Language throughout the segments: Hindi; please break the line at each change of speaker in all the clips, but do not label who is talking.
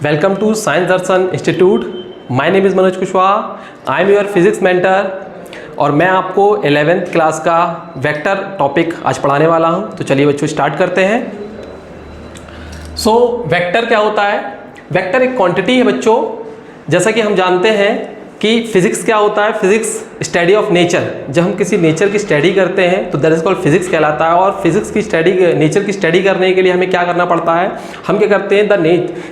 Welcome to Science Darshan Institute. My name is Manoj Kushwaha. I am your physics mentor और मैं आपको 11th क्लास का वेक्टर टॉपिक आज पढ़ाने वाला हूं. तो चलिए बच्चों स्टार्ट करते हैं. वेक्टर क्या होता है? वेक्टर एक क्वांटिटी है बच्चों. जैसा कि हम जानते हैं कि फिजिक्स क्या होता है, फिजिक्स स्टडी ऑफ नेचर. जब हम किसी नेचर की स्टडी करते हैं तो दैट इज कॉल्ड फिजिक्स कहलाता है. और फिजिक्स की स्टडी, नेचर की स्टडी करने के लिए हमें क्या करना पड़ता है, हम क्या करते हैं,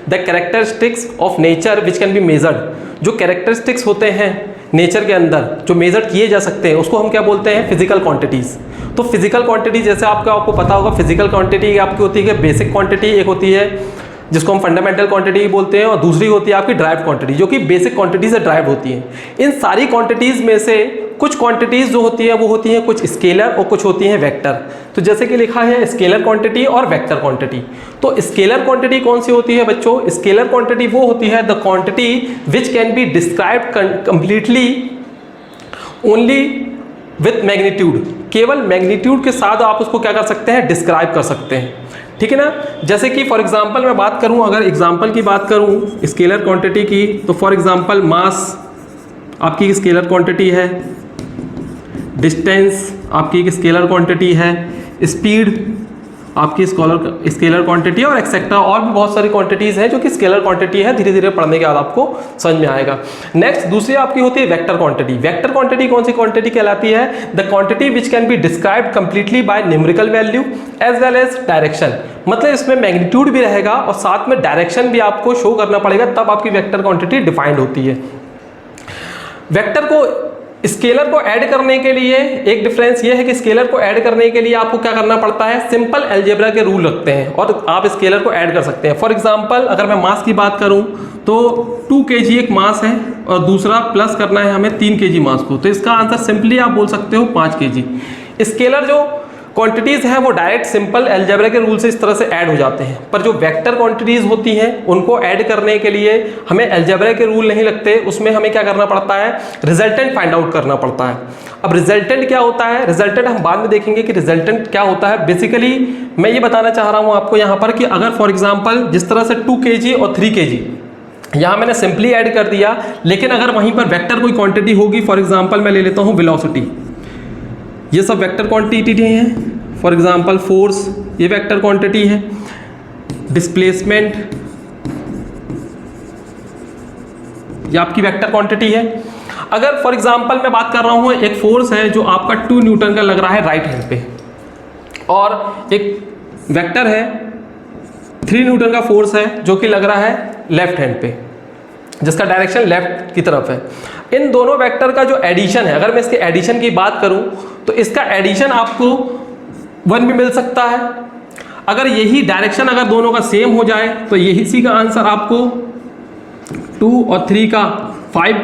the characteristics of nature which can be measured. जो कैरेक्टरिस्टिक्स होते हैं नेचर के अंदर जो मेजर किए जा सकते हैं उसको हम क्या बोलते हैं, फिजिकल क्वांटिटीज़. तो फिजिकल क्वांटिटी जैसे आपको पता होगा, फिजिकल क्वांटिटी आपकी होती है बेसिक क्वांटिटी, एक होती है जिसको हम फंडामेंटल क्वांटिटी बोलते हैं, और दूसरी होती है आपकी ड्राइव क्वांटिटी जो कि बेसिक क्वांटिटी से ड्राइव होती है. इन सारी क्वांटिटीज़ में से कुछ क्वांटिटीज़ जो होती है वो होती हैं कुछ स्केलर और कुछ होती हैं वेक्टर. तो जैसे कि लिखा है स्केलर क्वांटिटी और वेक्टर क्वांटिटी. तो स्केलर क्वांटिटी कौन सी होती है बच्चों? स्केलर क्वांटिटी वो होती है the quantity which can be described completely only with magnitude. केवल मैग्नीट्यूड के साथ आप उसको क्या कर सकते हैं, डिस्क्राइब कर सकते हैं. ठीक है ना. जैसे कि फॉर एग्जांपल मैं बात करूं, अगर एग्जांपल की बात करूं स्केलर क्वांटिटी की, तो फॉर एग्जांपल मास आपकी स्केलर क्वांटिटी है, डिस्टेंस आपकी एक स्केलर क्वांटिटी है, स्पीड आपकी स्केलर क्वांटिटी और एक्सेट्रा. और भी बहुत सारी क्वांटिटीज़ हैं जो कि स्केलर क्वांटिटी है. धीरे धीरे पढ़ने के बाद आपको समझ में आएगा. नेक्स्ट दूसरी आपकी होती है वेक्टर क्वांटिटी. वेक्टर क्वांटिटी कौन सी क्वांटिटी कहलाती है? The quantity which can be described completely by numerical value as well as direction. मतलब इसमें मैग्नीट्यूड भी रहेगा और साथ में डायरेक्शन भी आपको शो करना पड़ेगा, तब आपकी वेक्टर क्वांटिटी डिफाइंड होती है. वेक्टर को स्केलर को ऐड करने के लिए एक डिफरेंस ये है कि स्केलर को ऐड करने के लिए आपको क्या करना पड़ता है, सिंपल अलजेब्रा के रूल रखते हैं और आप स्केलर को ऐड कर सकते हैं. फॉर एग्जांपल अगर मैं मास की बात करूं तो 2 kg एक मास है और दूसरा प्लस करना है हमें 3 kg मास को, तो इसका आंसर सिंपली आप बोल सकते हो 5 kg. स्केलर जो क्वांटिटीज़ हैं वो डायरेक्ट सिंपल अलजेब्रा के रूल से इस तरह से ऐड हो जाते हैं, पर जो वेक्टर क्वांटिटीज़ होती हैं उनको ऐड करने के लिए हमें अलजेब्रा के रूल नहीं लगते. उसमें हमें क्या करना पड़ता है, रिजल्टेंट फाइंड आउट करना पड़ता है. अब रिजल्टेंट क्या होता है, रिजल्टेंट हम बाद में देखेंगे कि रिजल्टेंट क्या होता है. बेसिकली मैं ये बताना चाह रहा हूँ आपको यहाँ पर कि अगर फॉर एग्जाम्पल जिस तरह से 2 kg और 3 kg यहाँ मैंने सिंपली ऐड कर दिया, लेकिन अगर वहीं पर वेक्टर कोई क्वांटिटी होगी, फॉर एग्जाम्पल मैं ले लेता हूँ वेलोसिटी, ये सब वेक्टर क्वांटिटी हैं. फॉर एग्जांपल फोर्स ये वेक्टर क्वांटिटी है, डिस्प्लेसमेंट ये आपकी वेक्टर क्वांटिटी है. अगर फॉर एग्जांपल मैं बात कर रहा हूँ, एक फोर्स है जो आपका 2 न्यूटन का लग रहा है राइट हैंड पे, और एक वेक्टर है 3 न्यूटन का फोर्स है जो कि लग रहा है लेफ्ट हैंड पे, जिसका डायरेक्शन लेफ्ट की तरफ है. इन दोनों वेक्टर का जो एडिशन है, अगर मैं इसके एडिशन की बात करूं तो इसका एडिशन आपको 1 भी मिल सकता है. अगर यही डायरेक्शन अगर दोनों का सेम हो जाए तो यही इसी का आंसर आपको 2 और 3 का 5.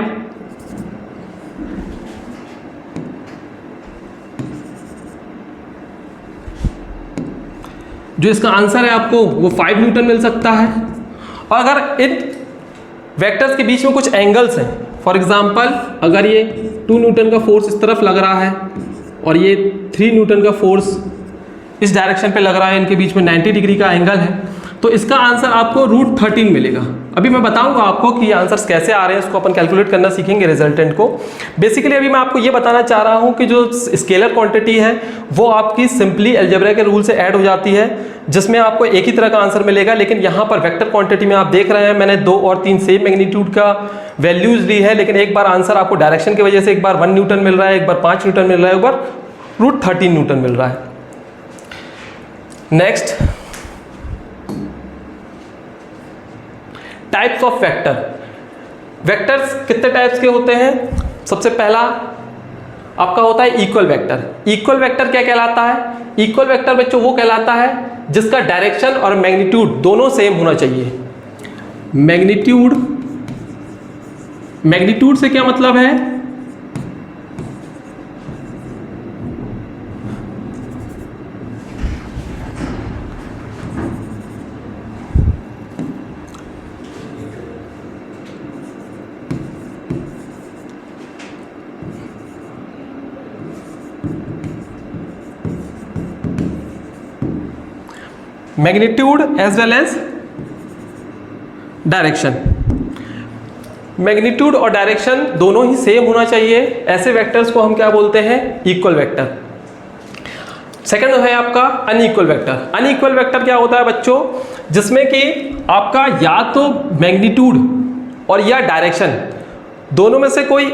जो इसका आंसर है आपको वो 5 न्यूटन मिल सकता है. और अगर इन वेक्टर्स के बीच में कुछ एंगल्स हैं, फॉर एग्जांपल अगर ये 2 न्यूटन का फोर्स इस तरफ लग रहा है और ये 3 न्यूटन का फोर्स इस डायरेक्शन पे लग रहा है, इनके बीच में 90 डिग्री का एंगल है, तो इसका आंसर आपको √13 मिलेगा. अभी मैं बताऊंगा आपको कि ये आंसर्स कैसे आ रहे हैं, इसको अपन कैलकुलेट करना सीखेंगे रिजल्टेंट को. बेसिकली अभी मैं आपको ये बताना चाह रहा हूँ कि जो स्केलर क्वांटिटी है वो आपकी सिंपली अलजेब्रा के रूल से ऐड हो जाती है, जिसमें आपको एक ही तरह का आंसर मिलेगा. लेकिन यहाँ पर वेक्टर क्वांटिटी में आप देख रहे हैं मैंने 2 और 3 सेम मैग्नीट्यूड का वैल्यूज ली है, लेकिन एक बार आंसर आपको डायरेक्शन की वजह से एक बार 1 न्यूटन मिल रहा है, एक बार 5 न्यूटन मिल रहा है, एक बार √13 न्यूटन मिल रहा है. Next, types of vector. Vectors कितने टाइप्स के होते हैं? सबसे पहला आपका होता है इक्वल वेक्टर. इक्वल वेक्टर क्या कहलाता है? इक्वल वेक्टर बच्चों वो कहलाता है जिसका डायरेक्शन और मैग्नीट्यूड दोनों सेम होना चाहिए. मैग्नीट्यूड से क्या मतलब है? Magnitude as well as direction. Magnitude और डायरेक्शन दोनों ही सेम होना चाहिए, ऐसे वेक्टर्स को हम क्या बोलते हैं? Equal vector. सेकंड है आपका अनइक्वल वेक्टर। अनइक्वल वेक्टर क्या होता है बच्चों? जिसमें कि आपका या तो मैग्नीट्यूड और या डायरेक्शन दोनों में से कोई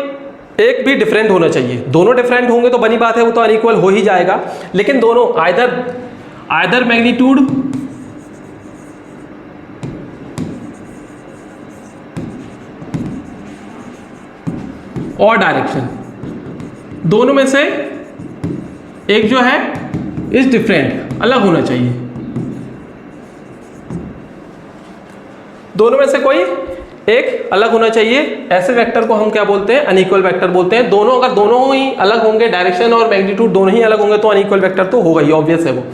एक भी डिफरेंट होना चाहिए। दोनों डिफरेंट होंगे तो बनी बात है, वो तो अनइक्वल हो ही जाएगा। लेकिन दोनों आइदर मैग्नीट्यूड और डायरेक्शन, दोनों में से एक जो है इज डिफरेंट, अलग होना चाहिए। दोनों में से कोई एक अलग होना चाहिए, ऐसे वेक्टर को हम क्या बोलते हैं? अनइक्वल वेक्टर बोलते हैं। दोनों अगर दोनों ही अलग होंगे, डायरेक्शन और मैग्नीट्यूड दोनों ही अलग होंगे, तो अनइक्वल वेक्टर तो होगा ही, ऑब्वियस है वो।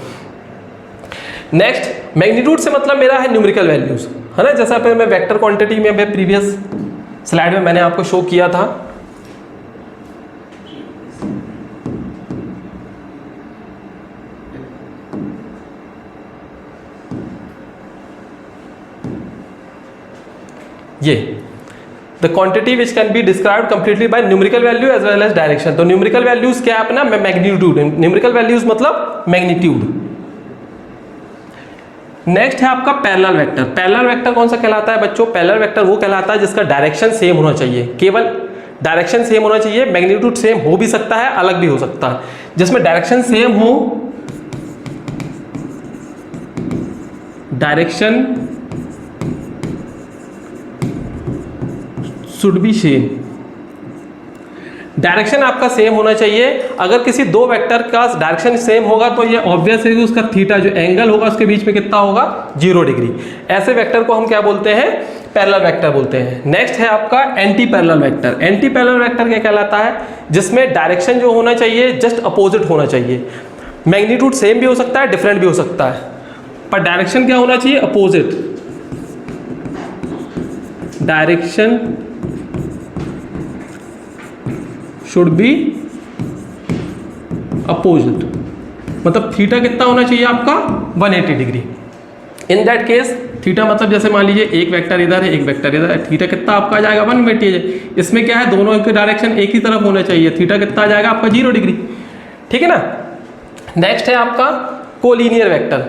नेक्स्ट, मैग्नीट्यूड से मतलब मेरा है न्यूमेरिकल वैल्यूज, है ना। जैसा मैं वेक्टर क्वांटिटी में मैं प्रीवियस स्लाइड में मैंने आपको शो किया था। ये the quantity which can be described completely by numerical value as well as direction. तो न्यूमेरिकल वैल्यूज क्या है अपना? मैग्नीट्यूड। न्यूमेरिकल वैल्यूज मतलब मैग्नीट्यूड। नेक्स्ट है आपका पैरेलल वेक्टर। पैरेलल वेक्टर कौन सा कहलाता है बच्चों? पैरेलल वेक्टर वो कहलाता है जिसका डायरेक्शन सेम होना चाहिए, केवल डायरेक्शन सेम होना चाहिए। मैग्नीट्यूड सेम हो भी सकता है, अलग भी हो सकता है। जिसमें डायरेक्शन सेम हो, direction should be same. Direction आपका सेम होना चाहिए। अगर किसी दो वेक्टर का डायरेक्शन सेम होगा तो ये ऑब्वियस है कि उसका थीटा जो एंगल होगा उसके बीच में कितना होगा? 0 डिग्री। ऐसे वेक्टर को हम क्या बोलते हैं? पैरेलल वेक्टर बोलते हैं। नेक्स्ट है आपका anti parallel vector. Anti parallel vector क्या कहलाता है? जिसमें डायरेक्शन जो होना चाहिए जस्ट अपोजिट होना चाहिए। मैग्नीट्यूड सेम भी हो सकता है, डिफरेंट भी हो सकता है, पर डायरेक्शन क्या होना चाहिए? Opposite. Direction should be opposite, मतलब थीटा कितना होना चाहिए आपका? 180 degree. In that case theta मतलब जैसे मान लीजिए एक वेक्टर इधर है, एक वेक्टर इधर है, थीटा कितना आपका आ जाएगा? 180। इसमें क्या है? दोनों के डायरेक्शन एक ही तरफ होना चाहिए, थीटा कितना आ जाएगा आपका? 0 डिग्री। ठीक है ना। नेक्स्ट है आपका कोलिनियर वेक्टर।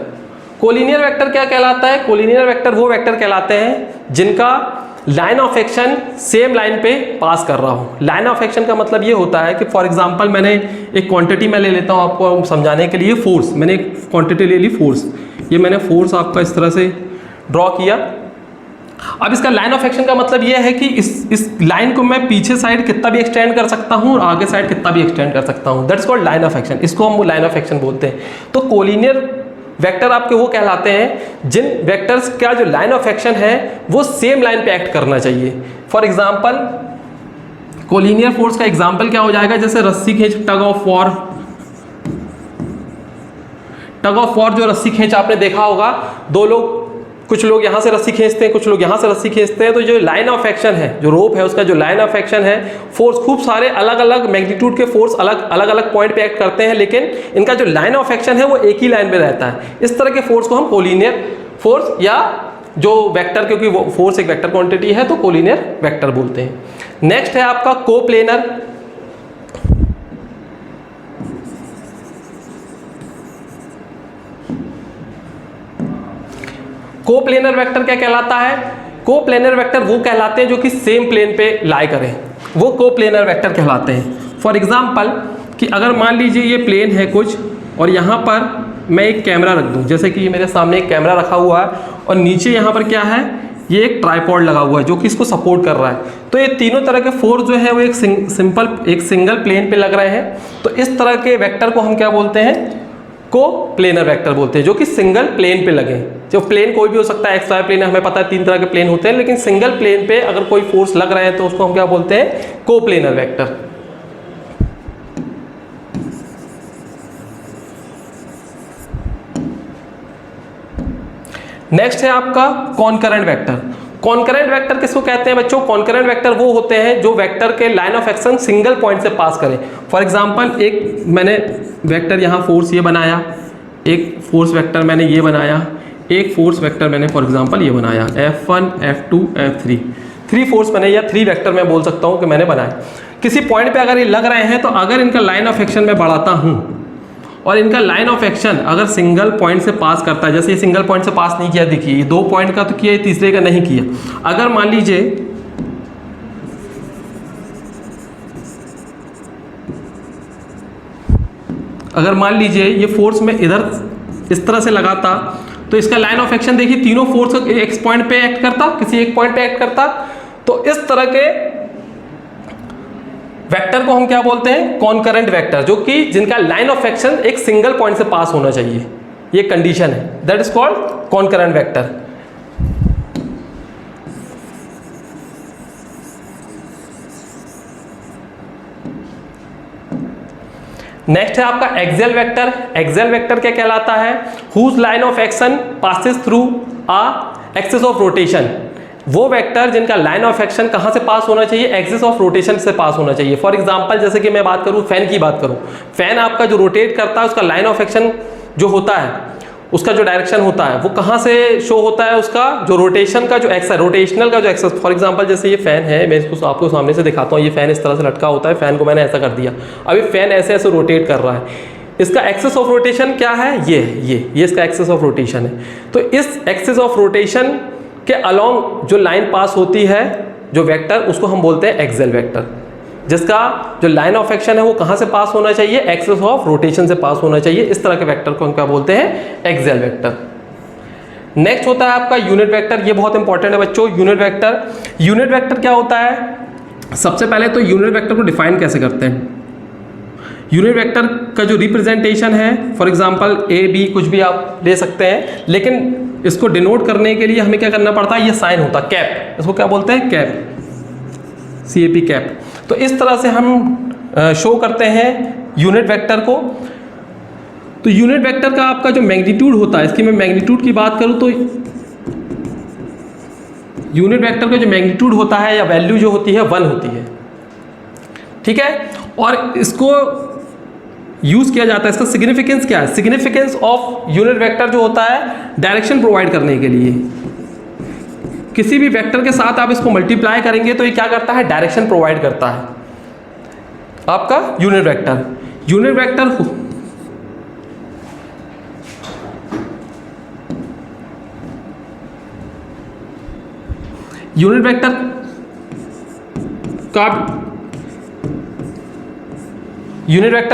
कोलिनियर वेक्टर क्या कहलाता है? कोलिनियर वेक्टर वो वेक्टर कहलाते हैं जिनका line of action same line पे पास कर रहा हूँ। लाइन ऑफ एक्शन का मतलब ये होता है कि फॉर एग्जांपल मैंने एक क्वांटिटी मैं ले लेता हूँ आपको समझाने के लिए, फोर्स। मैंने एक क्वांटिटी ले ली फोर्स, ये मैंने फोर्स आपका इस तरह से ड्रॉ किया। अब इसका लाइन ऑफ एक्शन का मतलब ये है कि इस लाइन को मैं पीछे साइड कितना भी एक्सटेंड कर सकता हूँ और आगे साइड कितना भी एक्सटेंड कर सकता हूँ। That's called line of action. इसको हम लाइन ऑफ एक्शन बोलते हैं। तो कोलिनियर वेक्टर आपके वो कहलाते हैं जिन वेक्टर्स का जो लाइन ऑफ एक्शन है वो सेम लाइन पे एक्ट करना चाहिए। फॉर एग्जांपल कोलिनियर फोर्स का एग्जांपल क्या हो जाएगा? जैसे रस्सी खींच, tug of war. Tug of war जो रस्सी खींच आपने देखा होगा, दो लोग, कुछ लोग यहाँ से रस्सी खींचते हैं, कुछ लोग यहाँ से रस्सी खींचते हैं। तो जो लाइन ऑफ एक्शन है, जो रोप है उसका जो लाइन ऑफ एक्शन है, फोर्स खूब सारे अलग अलग मैग्नीट्यूड के फोर्स अलग अलग पॉइंट पे एक्ट करते हैं, लेकिन इनका जो लाइन ऑफ एक्शन है वो एक ही लाइन में रहता है। इस तरह के फोर्स को हम कोलिनियर फोर्स या जो वेक्टर, क्योंकि वो फोर्स एक वेक्टर क्वांटिटी है तो कोलिनियर वेक्टर बोलते हैं। नेक्स्ट है आपका कोप्लेनर। कोप्लेनर वेक्टर क्या कहलाता है? कोप्लेनर वेक्टर वो कहलाते हैं जो कि सेम प्लेन पे लाई करें, वो कोप्लेनर वेक्टर कहलाते हैं। फॉर एग्जांपल कि अगर मान लीजिए ये प्लेन है कुछ और यहाँ पर मैं एक कैमरा रख दूँ, जैसे कि मेरे सामने एक कैमरा रखा हुआ है और नीचे यहाँ पर क्या है? ये एक ट्राइपॉड लगा हुआ है जो कि इसको सपोर्ट कर रहा है। तो ये तीनों तरह के फोर्स जो है वो एक सिंगल प्लेन पे लग रहे हैं। तो इस तरह के वेक्टर को हम क्या बोलते हैं? कोप्लेनर वेक्टर बोलते हैं, जो कि सिंगल प्लेन पे लगे। जो प्लेन कोई भी हो सकता है, एक्स वाई प्लेन है, हमें पता है 3 तरह के प्लेन होते हैं, लेकिन सिंगल प्लेन पे अगर कोई फोर्स लग रहे हैं तो उसको हम क्या बोलते हैं? Coplanar vector. नेक्स्ट है आपका कॉन्करेंट वेक्टर। कॉन्करेंट वेक्टर किसको कहते हैं बच्चों? कॉन्करेंट वेक्टर वो होते हैं जो वेक्टर के line of action single point से पास करें। फॉर एग्जांपल एक मैंने वेक्टर यहाँ फोर्स ये बनाया, एक फोर्स वेक्टर मैंने ये बनाया, एक फोर्स वेक्टर मैंने फॉर एग्जांपल ये बनाया F1 F2 F3, 3 फोर्स मैंने या 3 वेक्टर मैं बोल सकता हूँ कि मैंने बनाए। किसी पॉइंट पे अगर ये लग रहे हैं तो अगर इनका लाइन ऑफ एक्शन मैं बढ़ाता हूँ और इनका लाइन ऑफ एक्शन अगर सिंगल पॉइंट से पास करता है, जैसे ये सिंगल पॉइंट से पास नहीं किया, देखिए ये 2 पॉइंट का तो किया, तीसरे का नहीं किया। अगर मान लीजिए ये फोर्स में इधर इस तरह से लगाता तो इसका लाइन ऑफ एक्शन देखिए तीनों फोर्स एक पॉइंट पे एक्ट करता, किसी एक पॉइंट पे एक्ट करता। तो इस तरह के वेक्टर को हम क्या बोलते हैं? कॉनकरेंट वेक्टर, जो कि जिनका लाइन ऑफ एक्शन एक सिंगल पॉइंट से पास होना चाहिए, ये कंडीशन है, that is called concurrent vector. Next है आपका एक्सियल वेक्टर। एक्सियल वेक्टर क्या कहलाता है? Whose line of action passes through a axis of rotation. वो वेक्टर जिनका लाइन ऑफ एक्शन कहाँ से पास होना चाहिए? एक्सिस ऑफ रोटेशन से पास होना चाहिए। फॉर एग्जांपल जैसे कि मैं बात करूँ फैन की बात करूँ, फैन आपका जो रोटेट करता है उसका लाइन ऑफ एक्शन जो होता है, उसका जो डायरेक्शन होता है वो कहाँ से शो होता है? उसका जो रोटेशन का जो एक्सेस, रोटेशनल का जो एक्सेस। फॉर एग्जांपल जैसे ये फैन है, मैं इसको आपको सामने से दिखाता हूँ, ये फैन इस तरह से लटका होता है, फैन को मैंने ऐसा कर दिया, अभी फैन ऐसे ऐसे रोटेट कर रहा है, इसका एक्सेस ऑफ रोटेशन क्या है? ये इसका एक्सेस ऑफ रोटेशन है। तो इस एक्सेस ऑफ रोटेशन के अलोंग जो लाइन पास होती है जो वेक्टर, उसको हम बोलते हैं एक्सियल वेक्टर, जिसका जो लाइन ऑफ एक्शन है वो कहाँ से पास होना चाहिए? एक्सिस ऑफ रोटेशन से पास होना चाहिए। इस तरह के वेक्टर को हम क्या बोलते हैं? Axial vector. नेक्स्ट होता है आपका यूनिट वेक्टर। ये बहुत इंपॉर्टेंट है बच्चों, यूनिट वेक्टर। यूनिट वेक्टर क्या होता है? सबसे पहले तो यूनिट वेक्टर को डिफाइन कैसे करते हैं? यूनिट वेक्टर का जो रिप्रेजेंटेशन है, फॉर एग्जांपल ए बी कुछ भी आप ले सकते हैं, लेकिन इसको डिनोट करने के लिए हमें क्या करना पड़ता है? ये साइन होता है कैप, इसको क्या बोलते हैं? Cap, CAP cap. तो इस तरह से हम शो करते हैं यूनिट वेक्टर को। तो यूनिट वेक्टर का आपका जो मैग्नीट्यूड होता है, इसकी मैं मैग्नीट्यूड की बात करूं तो यूनिट वेक्टर का जो मैग्नीट्यूड होता है या वैल्यू जो होती है 1 होती है, ठीक है। और इसको यूज किया जाता है, इसका सिग्निफिकेंस क्या है? सिग्निफिकेंस ऑफ यूनिट वेक्टर जो होता है डायरेक्शन प्रोवाइड करने के लिए। किसी भी वेक्टर के साथ आप इसको मल्टीप्लाई करेंगे तो ये क्या करता है? डायरेक्शन प्रोवाइड करता है आपका यूनिट वेक्टर। यूनिट वेक्टर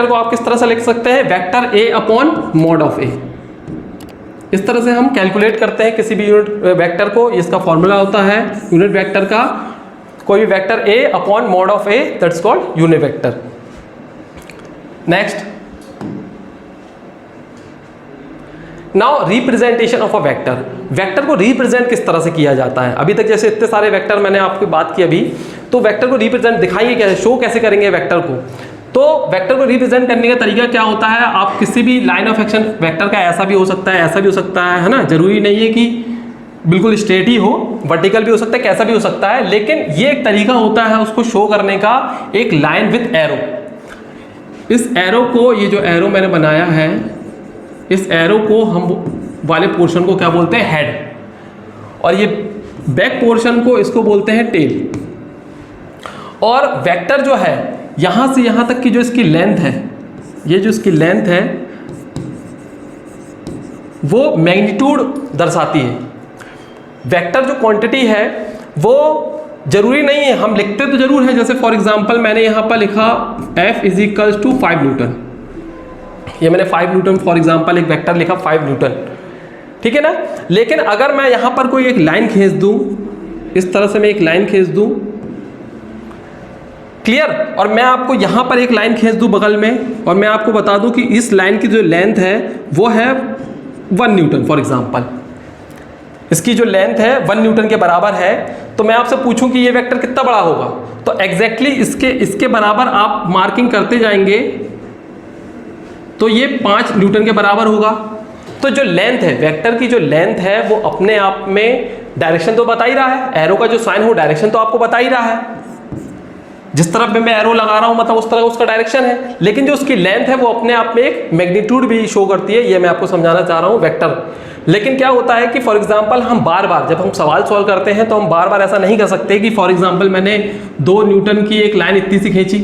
को आप किस तरह से लिख सकते हैं? Vector A upon mod of A। इस तरह से हम कैलकुलेट करते हैं किसी भी यूनिट वेक्टर को। इसका फॉर्मूला होता है यूनिट वेक्टर का, कोई भी vector A upon mod of A, that's called unit vector. Next, now representation of a vector. Vector को रिप्रेजेंट किस तरह से किया जाता है? अभी तक जैसे इतने सारे वेक्टर मैंने आपकी बात की अभी, तो वेक्टर को रिप्रेजेंट दिखाएंगे कैसे, शो कैसे करेंगे वेक्टर को? तो वेक्टर को रिप्रेजेंट करने का तरीका क्या होता है? आप किसी भी लाइन ऑफ एक्शन वेक्टर का ऐसा भी हो सकता है, ऐसा भी हो सकता है ना, जरूरी नहीं है कि बिल्कुल स्ट्रेट ही हो, वर्टिकल भी हो सकता है, कैसा भी हो सकता है, लेकिन ये एक तरीका होता है उसको शो करने का, एक लाइन विथ एरो। इस एरो को, ये जो एरो मैंने बनाया है, इस एरो को हम वाले पोर्शन को क्या बोलते हैं? हेड, और ये बैक पोर्शन को इसको बोलते हैं टेल। और वेक्टर जो है यहां से यहां तक की जो इसकी लेंथ है, ये जो इसकी लेंथ है वो मैग्नीट्यूड दर्शाती है। वेक्टर जो क्वांटिटी है वो जरूरी नहीं है, हम लिखते तो जरूर है, जैसे फॉर एग्जांपल मैंने यहां पर लिखा F = 5 न्यूटन, ये मैंने 5 न्यूटन फॉर एग्जांपल एक वेक्टर लिखा 5 न्यूटन, ठीक है ना। लेकिन अगर मैं यहां पर कोई एक लाइन खींच दूं, इस तरह से मैं एक लाइन खींच दूं, क्लियर, और मैं आपको यहां पर एक लाइन खींच दूं बगल में, और मैं आपको बता दूं कि इस लाइन की जो लेंथ है वो है 1 न्यूटन फॉर एग्जांपल, इसकी जो लेंथ है 1 न्यूटन के बराबर है, तो मैं आपसे पूछूं कि ये वेक्टर कितना बड़ा होगा, तो एग्जैक्टली इसके बराबर आप मार्किंग करते जाएंगे तो ये 5 न्यूटन के बराबर होगा। तो जो लेंथ है, वेक्टर की जो लेंथ है वो अपने आप में डायरेक्शन तो बता ही रहा है, एरो का जो साइन हो डायरेक्शन तो आपको बता ही रहा है, जिस तरफ में मैं एरो लगा रहा हूं मतलब उस तरह उसका डायरेक्शन है, लेकिन जो उसकी लेंथ है वो अपने आप में एक मैग्नीट्यूड भी शो करती है। ये मैं आपको समझाना चाह रहा हूं वेक्टर। लेकिन क्या होता है कि फॉर एग्जांपल हम बार बार जब हम सवाल सॉल्व करते हैं तो हम बार बार ऐसा नहीं कर सकते कि फॉर एग्जांपल मैंने 2 न्यूटन की एक लाइन इतनी सी खींची,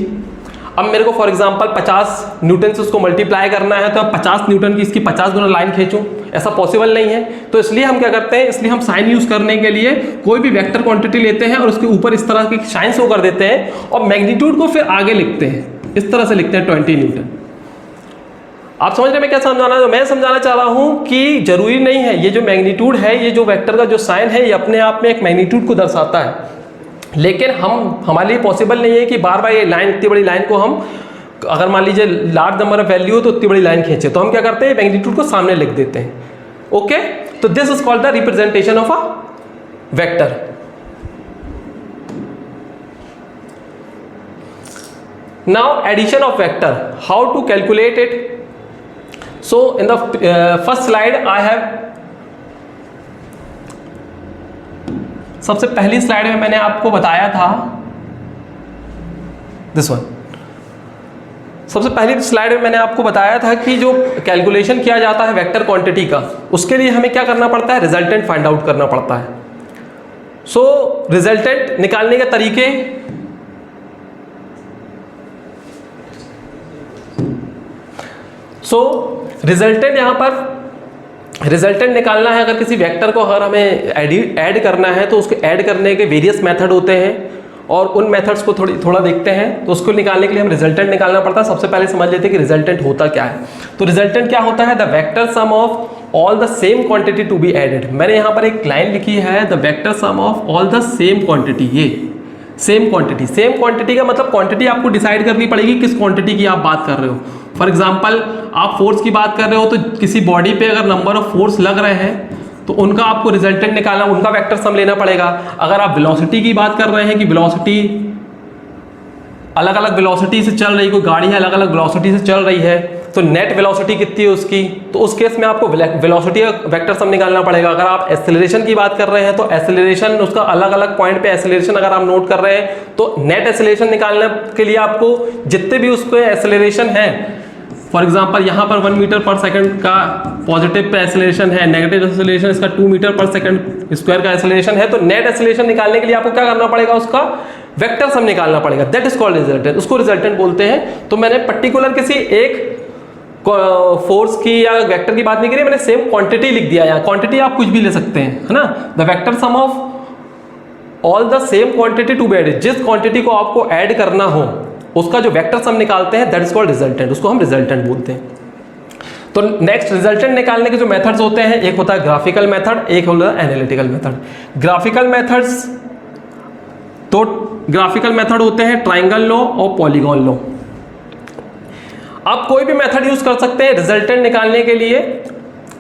अब मेरे को फॉर एग्जांपल 50 न्यूटन से उसको मल्टीप्लाई करना है तो अब 50 न्यूटन की इसकी 50 गुना लाइन खींचूं, ऐसा पॉसिबल नहीं है। तो इसलिए हम क्या करते हैं, इसलिए हम साइन यूज करने के लिए कोई भी वेक्टर क्वांटिटी लेते हैं और उसके ऊपर इस तरह की साइन शो कर देते हैं और मैग्नीट्यूड को फिर आगे लिखते हैं, इस तरह से लिखते हैं 20 न्यूटन। आप समझ रहे हैं मैं क्या समझाना, मैं समझाना चाह रहा हूं कि जरूरी नहीं है ये जो मैग्नीट्यूड है, ये जो वेक्टर का जो साइन है, ये अपने आप में एक मैग्नीट्यूड को दर्शाता है, लेकिन हमारे लिए पॉसिबल नहीं है कि बार बार ये लाइन, इतनी बड़ी लाइन को हम, अगर मान लीजिए लार्ज नंबर ऑफ वैल्यू हो तो इतनी बड़ी लाइन खींचे, तो हम क्या करते हैं मैग्नीट्यूड को सामने लिख देते हैं। ओके, तो this is called the representation of a vector. Now addition of vector, how to calculate it. So in the first slide I have, सबसे पहली स्लाइड में मैंने आपको बताया था दिस वन, सबसे पहली स्लाइड में मैंने आपको बताया था कि जो कैलकुलेशन किया जाता है वेक्टर क्वांटिटी का, उसके लिए हमें क्या करना पड़ता है, रिजल्टेंट फाइंड आउट करना पड़ता है। सो रिजल्टेंट निकालने के तरीके, रिजल्टेंट यहां पर रिजल्टेंट निकालना है, अगर किसी वेक्टर को अगर हमें ऐड करना है तो उसको ऐड करने के वेरियस मेथड होते हैं और उन मेथड्स को थोड़ा देखते हैं। तो उसको निकालने के लिए हम रिजल्टेंट निकालना पड़ता है। सबसे पहले समझ लेते हैं कि रिजल्टेंट होता क्या है। तो रिजल्टेंट क्या होता है, the vector sum of all the same quantity to be added. मैंने यहाँ पर एक लाइन लिखी है, the vector sum of all the same quantity. ये सेम क्वांटिटी का मतलब क्वांटिटी आपको डिसाइड करनी पड़ेगी किस क्वांटिटी की आप बात कर रहे हो। फॉर एग्जाम्पल आप फोर्स की बात कर रहे हो तो किसी बॉडी पे अगर नंबर ऑफ फोर्स लग रहे हैं तो उनका आपको रिजल्टेंट निकालना, उनका वेक्टर सम लेना पड़ेगा। अगर आप वेलोसिटी की बात कर रहे हैं कि वेलोसिटी अलग अलग वेलोसिटी से चल रही, कोई गाड़ी है अलग अलग वेलोसिटी से चल रही है, तो नेट वेलोसिटी कितनी है उसकी, तो उस केस में आपको वेलोसिटी का वेक्टर सम निकालना पड़ेगा। अगर आप एक्सेलरेशन की बात कर रहे हैं तो एक्सेलरेशन, उसका अलग अलग पॉइंट पे एक्सेलरेशन अगर आप नोट कर रहे हैं तो नेट एक्सेलरेशन निकालने के लिए आपको जितने भी उसके एक्सेलरेशन है, फॉर एग्जाम्पल यहाँ पर 1 मीटर पर सेकंड का पॉजिटिव पे एक्सेलरेशन है, नेगेटिव एक्सेलरेशन इसका 2 मीटर पर सेकंड स्क्वायर का एक्सेलरेशन है, तो नेट एक्सेलरेशन निकालने के लिए आपको क्या करना पड़ेगा, उसका वेक्टर सम निकालना पड़ेगा। दैट इज कॉल्ड रिजल्टेंट, उसको रिजल्टेंट बोलते हैं। तो मैंने पर्टिकुलर किसी एक फोर्स की या वेक्टर की बात नहीं करी, मैंने सेम क्वांटिटी लिख दिया। यहाँ क्वांटिटी आप कुछ भी ले सकते हैं, है ना। The vector sum of all the same quantity to be added, जिस क्वांटिटी को आपको ऐड करना हो उसका जो वेक्टर सम निकालते हैं, दैट इज कॉल्ड रिजल्टेंट, उसको हम रिजल्टेंट बोलते हैं। तो नेक्स्ट रिजल्टेंट निकालने के जो मेथड्स होते हैं, एक होता है ग्राफिकल मेथड, एक होता है एनालिटिकल मेथड। ग्राफिकल मेथड्स, तो ग्राफिकल मेथड होते हैं ट्राइंगल लॉ और पॉलीगॉन लॉ। आप कोई भी मेथड यूज कर सकते हैं रिजल्टेंट निकालने के लिए,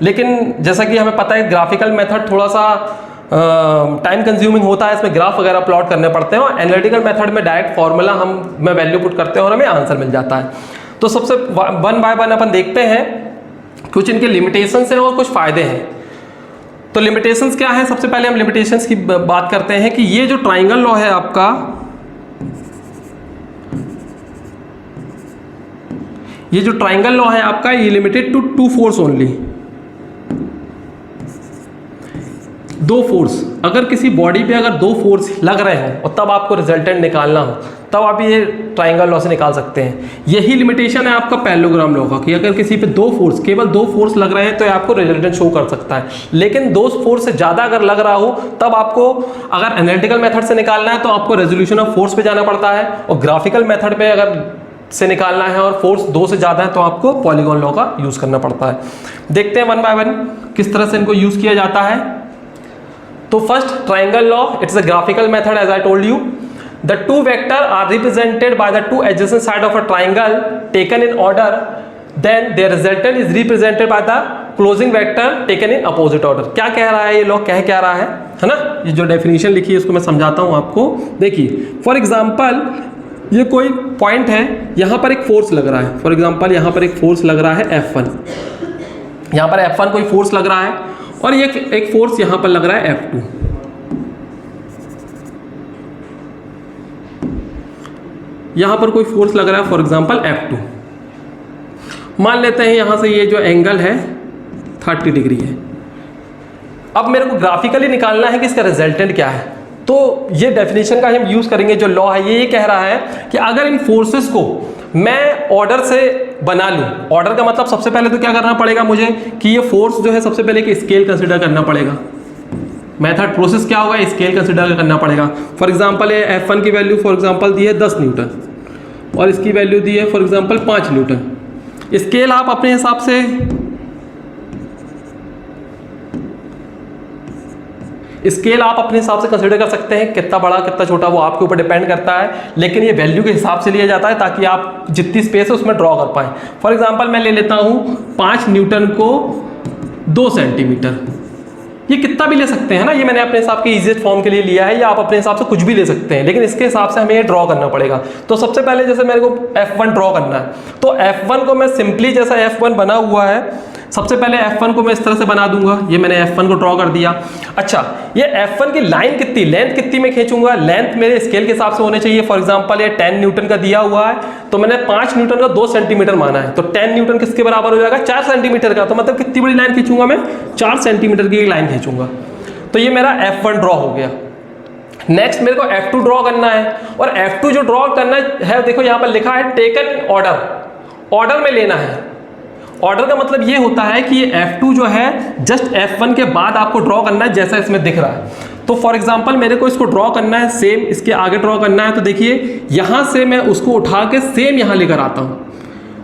लेकिन जैसा कि हमें पता है ग्राफिकल मेथड थोड़ा सा टाइम कंज्यूमिंग होता है, इसमें ग्राफ वगैरह प्लॉट करने पड़ते हैं, और एनालिटिकल मेथड में डायरेक्ट फॉर्मूला में वैल्यू पुट करते हैं और हमें आंसर मिल जाता है। तो सबसे वन बाय वन अपन देखते हैं, कुछ इनके लिमिटेशंस हैं और कुछ फायदे हैं। तो लिमिटेशंस क्या है, सबसे पहले हम लिमिटेशंस की बात करते हैं कि ये जो ट्राइंगल लॉ है आपका, ये जो ट्राइंगल लॉ है आपका, ये limited to 2 forces only, 2 forces. अगर किसी बॉडी पे अगर 2 फोर्स लग रहे हैं और तब आपको रिजल्टेंट निकालना हो, तब आप ये ट्राइंगल लॉ से निकाल सकते हैं। यही लिमिटेशन है आपका पैरेललोग्राम लॉ का, कि अगर किसी पे 2 फोर्स, केवल 2 फोर्स लग रहे हैं तो आपको रिजल्टेंट शो कर सकता है, लेकिन 2 फोर्स से ज़्यादा अगर लग रहा हो तब आपको, अगर एनालिटिकल मेथड से निकालना है तो आपको रेजोल्यूशन ऑफ फोर्स पे जाना पड़ता है, और ग्राफिकल मेथड पे अगर से निकालना है और फोर्स 2 से ज़्यादा है तो आपको पॉलीगॉन लॉ का यूज़ करना पड़ता है। देखते हैं वन बाय वन किस तरह से इनको यूज़ किया जाता है। तो first triangle law, it's a graphical method as I told you. The two vector are represented by the 2 adjacent side of a triangle taken in order, then their resultant is represented by the closing vector taken in opposite order। क्या कह रहा है ये लॉ, कह क्या रहा है ना। ये जो डेफिनेशन लिखी है उसको मैं समझाता हूँ आपको। देखिए फॉर एग्जांपल ये कोई पॉइंट है, यहाँ पर एक फोर्स लग रहा है, फॉर एग्जांपल यहाँ पर एक फोर्स लग रहा है F1, यहाँ पर F1 कोई फोर्स लग रहा है, और ये एक फोर्स यहाँ पर लग रहा है F2। यहाँ पर कोई फोर्स लग रहा है, फॉर एग्जांपल F2। मान लेते हैं यहाँ से ये जो एंगल है 30 डिग्री है। अब मेरे को ग्राफिकली निकालना है कि इसका रिजल्टेंट क्या है। तो ये डेफिनेशन का हम यूज़ करेंगे, जो लॉ है ये कह रहा है कि अगर इन फोर्सेस को मैं ऑर्डर से बना लूँ, ऑर्डर का मतलब सबसे पहले तो क्या करना पड़ेगा मुझे कि ये फोर्स जो है सबसे पहले एक स्केल कंसिडर करना पड़ेगा। मेथड प्रोसेस क्या होगा, स्केल कंसिडर करना पड़ेगा। फॉर एग्जांपल ये F1 की वैल्यू फॉर एग्जांपल दी है 10 न्यूटन और इसकी वैल्यू दी है फॉर एग्जांपल 5 न्यूटन। स्केल आप अपने हिसाब से कंसिडर कर सकते हैं, कितना बड़ा कितना छोटा वो आपके ऊपर डिपेंड करता है, लेकिन ये वैल्यू के हिसाब से लिया जाता है ताकि आप जितनी स्पेस है उसमें ड्रॉ कर पाएं। फॉर एग्जांपल मैं ले लेता हूँ 5 न्यूटन को 2 सेंटीमीटर, ये कितना भी ले सकते हैं ना, ये मैंने अपने हिसाब के इजीएस्ट फॉर्म के लिए लिया है, या आप अपने हिसाब से कुछ भी ले सकते हैं, लेकिन इसके हिसाब से हमें ये ड्रॉ करना पड़ेगा। तो सबसे पहले जैसे मेरे को F1 ड्रॉ करना है, तो F1 को मैं सिंपली जैसा F1 बना हुआ है, सबसे पहले F1 को मैं इस तरह से बना दूंगा। ये मैंने F1 को ड्रॉ कर दिया। अच्छा, ये F1 की लाइन कितनी, लेंथ कितनी मैं खींचूंगा, लेंथ मेरे स्केल के हिसाब से होने चाहिए। फॉर एग्जांपल ये 10 न्यूटन का दिया हुआ है, तो मैंने 5 न्यूटन का 2 सेंटीमीटर माना है, तो 10 न्यूटन किसके बराबर हो जाएगा, 4 सेंटीमीटर का। तो मतलब कितनी बड़ी लाइन खींचूंगा मैं, 4 सेंटीमीटर की एक लाइन खींचूंगा। तो ये मेरा F1 ड्रॉ हो गया। नेक्स्ट मेरे को F2 ड्रॉ करना है, और F2 जो ड्रॉ करना है, देखो यहाँ पर लिखा है टेकन ऑर्डर, ऑर्डर में लेना है। ऑर्डर का मतलब ये होता है कि ये F2 जो है जस्ट F1 के बाद आपको ड्रॉ करना है, जैसा इसमें दिख रहा है। तो फॉर एग्जांपल मेरे को इसको ड्रॉ करना है, सेम इसके आगे ड्रॉ करना है, तो देखिए यहाँ से मैं उसको उठा के सेम यहाँ लेकर आता हूँ।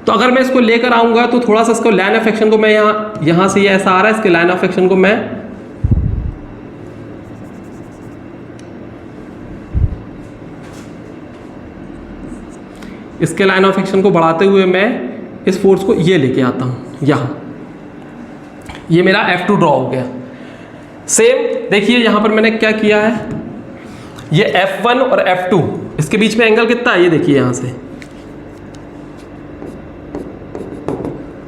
तो अगर मैं इसको लेकर आऊँगा तो थोड़ा सा इसको लाइन ऑफ एक्शन को मैं यहाँ से ये ऐसा आ रहा है, इसके लाइन ऑफ एक्शन को मैं इसके लाइन ऑफ एक्शन को बढ़ाते हुए मैं इस फोर्स को ये लेके आता हूँ यहाँ, ये मेरा F2 ड्रॉ हो गया। सेम देखिए यहाँ पर मैंने क्या किया है, ये F1 और F2 इसके बीच में एंगल कितना है, ये देखिए यहाँ से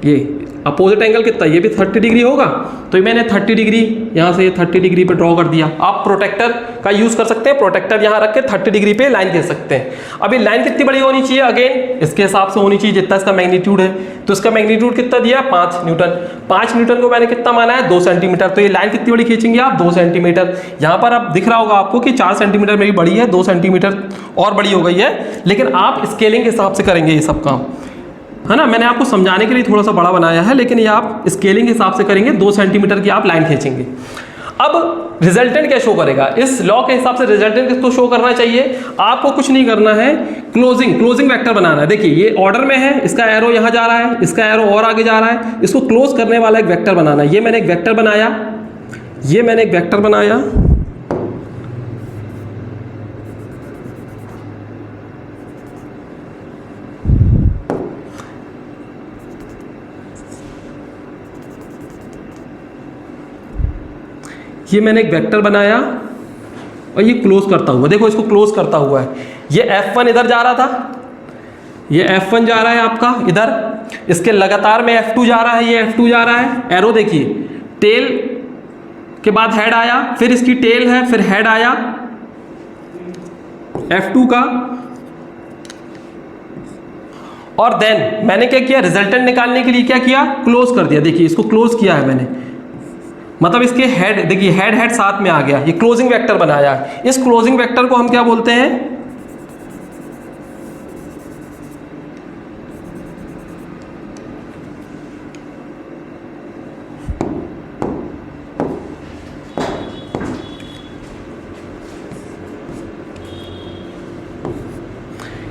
ये अपोजिट एंगल कितना, ये भी 30 डिग्री होगा, तो मैंने 30 डिग्री यहाँ से 30 डिग्री पे ड्रॉ कर दिया। आप प्रोटेक्टर का यूज़ कर सकते हैं, प्रोटेक्टर यहाँ रख के 30 डिग्री पे लाइन दे सकते हैं। अभी लाइन कितनी बड़ी होनी चाहिए, अगेन इसके हिसाब से होनी चाहिए जितना इसका मैग्नीट्यूड है। तो इसका मैग्नीट्यूड कितना दिया, 5 न्यूटन। 5 न्यूटन को मैंने कितना माना है, 2 सेंटीमीटर। तो ये लाइन कितनी बड़ी खींचेंगे आप, 2 सेंटीमीटर। यहाँ पर आप दिख रहा होगा आपको कि 4 सेंटीमीटर मेरी बड़ी है, 2 सेंटीमीटर और बड़ी हो गई है, लेकिन आप स्केलिंग के हिसाब से करेंगे ये सब काम, है ना। मैंने आपको समझाने के लिए थोड़ा सा बड़ा बनाया है, लेकिन ये आप स्केलिंग के हिसाब से करेंगे, 2 सेंटीमीटर की आप लाइन खींचेंगे। अब रिजल्टेंट क्या शो करेगा, इस लॉ के हिसाब से रिजल्टेंट किसको शो करना चाहिए, आपको कुछ नहीं करना है, क्लोजिंग वेक्टर बनाना है। देखिए ये ऑर्डर में है, इसका एरो यहाँ जा रहा है, इसका एरो और आगे जा रहा है, इसको क्लोज करने वाला एक वेक्टर बनाना है। ये मैंने एक वेक्टर बनाया, ये मैंने एक वेक्टर बनाया और ये क्लोज करता हुआ, देखो इसको क्लोज करता हुआ है। ये F1 इधर जा रहा था, ये F1 जा रहा है आपका इधर, इसके लगातार में F2 जा रहा है, ये F2 जा रहा है। एरो देखिए, टेल के बाद हेड आया, फिर इसकी टेल है, फिर हेड आया F2 का, और देन मैंने क्या किया, रिजल्टेंट निकालने के लिए क्या किया, क्लोज कर दिया। देखिए इसको क्लोज किया है मैंने, मतलब इसके हेड देखिए, हेड साथ में आ गया, ये क्लोजिंग वेक्टर बनाया। इस क्लोजिंग वेक्टर को हम क्या बोलते हैं,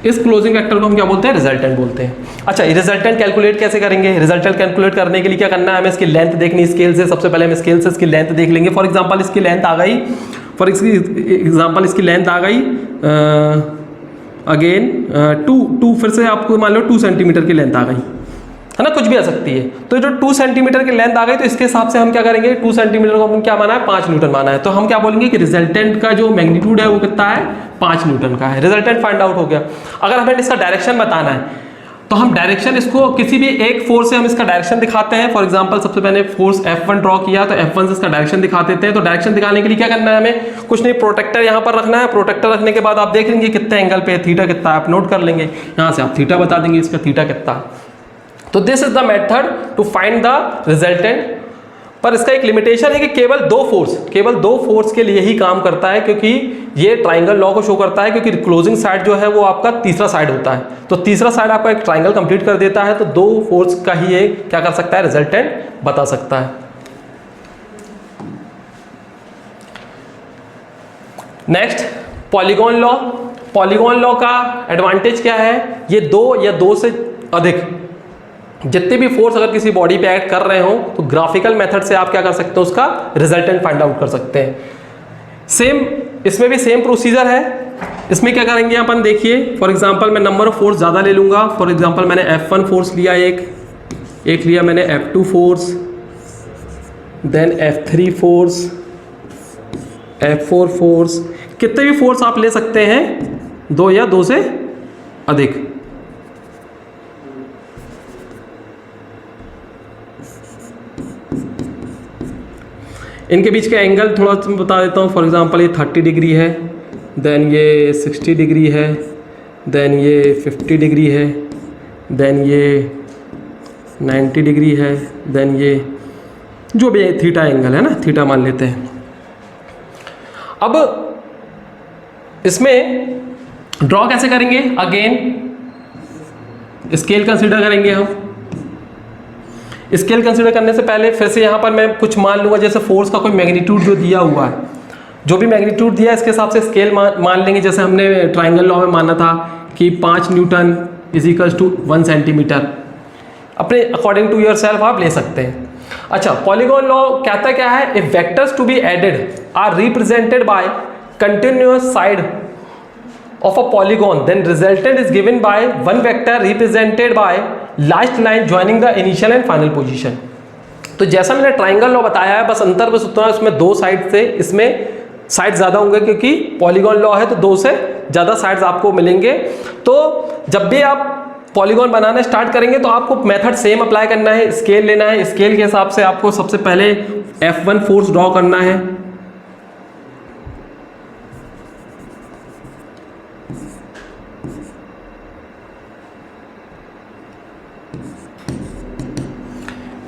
इस क्लोजिंग वेक्टर को हम क्या बोलते हैं, रिजल्टेंट बोलते हैं। अच्छा, ये रिजल्टेंट कैलकुलेट कैसे करेंगे, रिजल्टेंट कैलकुलेट करने के लिए क्या करना है, हमें इसकी लेंथ देखनी स्केल से। सबसे पहले हम स्केल से इसकी लेंथ देख लेंगे। फॉर एग्जांपल इसकी लेंथ आ गई, इसकी लेंथ आ गई अगेन 2 फिर से आपको मान लो 2 सेंटीमीटर की लेंथ आ गई, है ना, कुछ भी आ सकती है। तो जो 2 सेंटीमीटर की लेंथ आ गई, तो इसके हिसाब से हम क्या करेंगे, 2 सेंटीमीटर को हम क्या माना है, 5 न्यूटन माना है। तो हम क्या बोलेंगे कि रिजल्टेंट का जो मैग्नीट्यूड है वो कितना है, 5 न्यूटन का है। रिजल्टेंट फाइंड आउट हो गया। अगर हमें इसका डायरेक्शन बताना है, तो हम डायरेक्शन इसको किसी भी एक फोर्स से हम इसका डायरेक्शन दिखाते हैं। फॉर एग्जांपल सबसे पहले फोर्स F1 ड्रॉ किया तो F1 से इसका डायरेक्शन दिखा देते हैं। तो डायरेक्शन दिखाने के लिए क्या करना है, हमें कुछ नहीं, प्रोटेक्टर यहाँ पर रखना है। प्रोटेक्टर रखने के बाद आप देख लेंगे कितने एंगल पे थीटा कितना है, आप नोट कर लेंगे, यहाँ से आप थीटा बता देंगे इसका थीटा कितना है। तो this is the method to find the resultant. पर इसका एक लिमिटेशन है कि केवल दो फोर्स के लिए ही काम करता है, क्योंकि ये ट्राइंगल लॉ को शो करता है, क्योंकि क्लोजिंग साइड जो है वो आपका तीसरा साइड होता है। तो तीसरा साइड आपका एक ट्राइंगल कंप्लीट कर देता है, तो दो फोर्स का ही ये क्या कर सकता है, रिजल्टेंट बता सकता है। Next polygon law. Polygon law का एडवांटेज क्या है, ये दो या दो से अधिक जितने भी फोर्स अगर किसी बॉडी पे एक्ट कर रहे हो तो ग्राफिकल मेथड से आप क्या कर सकते हो, उसका रिजल्टेंट फाइंड आउट कर सकते हैं। सेम इसमें भी सेम प्रोसीजर है। इसमें क्या करेंगे अपन, देखिए फॉर एग्जांपल मैं नंबर ऑफ फोर्स ज़्यादा ले लूँगा। फॉर एग्जांपल मैंने F1 फोर्स लिया, एक लिया मैंने F2 force, then F3 force, F4 force, कितने भी फोर्स आप ले सकते हैं, दो या दो से अधिक। इनके बीच का एंगल थोड़ा सा बता देता हूँ। फॉर एग्जांपल ये 30 डिग्री है, देन ये 60 डिग्री है, देन ये 50 डिग्री है, देन ये 90 डिग्री है, देन ये जो भी थीटा एंगल है ना, थीटा मान लेते हैं। अब इसमें ड्रॉ कैसे करेंगे, अगेन स्केल कंसीडर करेंगे हम। स्केल कंसीडर करने से पहले फिर से यहाँ पर मैं कुछ मान लूँगा, जैसे फोर्स का कोई मैग्नीट्यूड जो दिया हुआ है, जो भी मैग्नीट्यूड दिया है इसके हिसाब से स्केल मान लेंगे। जैसे हमने ट्राइंगल लॉ में माना था कि 5 newton is equals to 1 centimetre, अपने अकॉर्डिंग टू योर सेल्फ आप ले सकते हैं। अच्छा, पॉलीगॉन लॉ कहता क्या है, if vectors to be added are represented by continuous side of a polygon, then resultant is given by one vector represented by last line joining the initial and final position। तो जैसा मैंने ट्राइंगल लॉ बताया है, बस अंतर बस उतना, उसमें दो साइड से, इसमें साइड ज़्यादा होंगे क्योंकि पॉलीगॉन लॉ है, तो दो से ज़्यादा साइड्स आपको मिलेंगे। तो जब भी आप पॉलीगॉन बनाना स्टार्ट करेंगे तो आपको मेथड सेम अप्लाई करना है, स्केल लेना है। स्केल के हिसाब से आपको सबसे पहले F1 फोर्स ड्रॉ करना है,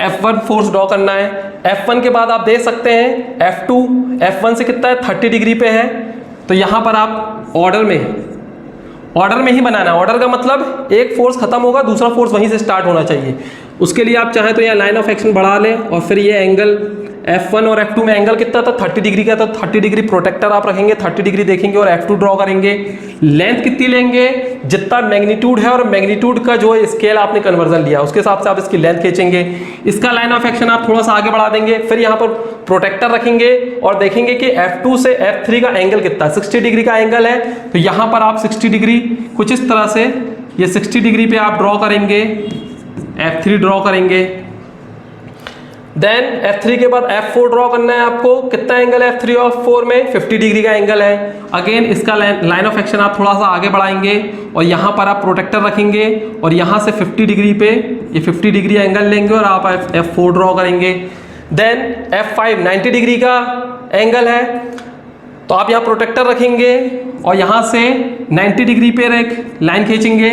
F1 फोर्स ड्रॉ करना है। F1 के बाद आप देख सकते हैं F2, F1 से कितना है, 30 डिग्री पे है। तो यहाँ पर आप ऑर्डर में ही बनाना है। ऑर्डर का मतलब एक फोर्स खत्म होगा, दूसरा फोर्स वहीं से स्टार्ट होना चाहिए। उसके लिए आप चाहें तो यहाँ लाइन ऑफ एक्शन बढ़ा लें, और फिर ये एंगल F1 और F2 में एंगल कितना था, 30 डिग्री का था। 30 डिग्री प्रोटेक्टर आप रखेंगे, 30 डिग्री देखेंगे और F2 ड्रॉ करेंगे। लेंथ कितनी लेंगे, जितना मैग्नीट्यूड है और मैग्नीट्यूड का जो स्केल आपने कन्वर्जन लिया उसके हिसाब से आप इसकी लेंथ खींचेंगे। इसका लाइन ऑफ एक्शन आप थोड़ा सा आगे बढ़ा देंगे, फिर यहाँ पर प्रोटेक्टर रखेंगे और देखेंगे कि F2 से F3 का एंगल कितना है, 60 डिग्री का एंगल है। तो यहाँ पर आप 60 डिग्री कुछ इस तरह से, ये 60 डिग्री पे आप ड्रॉ करेंगे, F3 ड्रॉ करेंगे। देन F3 के बाद F4 ड्रॉ करना है आपको। कितना एंगल है F3 और F4 में, 50 डिग्री का एंगल है। अगेन इसका लाइन ऑफ एक्शन आप थोड़ा सा आगे बढ़ाएंगे और यहाँ पर आप प्रोटेक्टर रखेंगे और यहाँ से 50 डिग्री पे ये 50 डिग्री एंगल लेंगे और आप F4 ड्रॉ करेंगे। देन F5 90 डिग्री का एंगल है, तो आप यहाँ प्रोटेक्टर रखेंगे और यहाँ से 90 डिग्री पे एक लाइन खींचेंगे।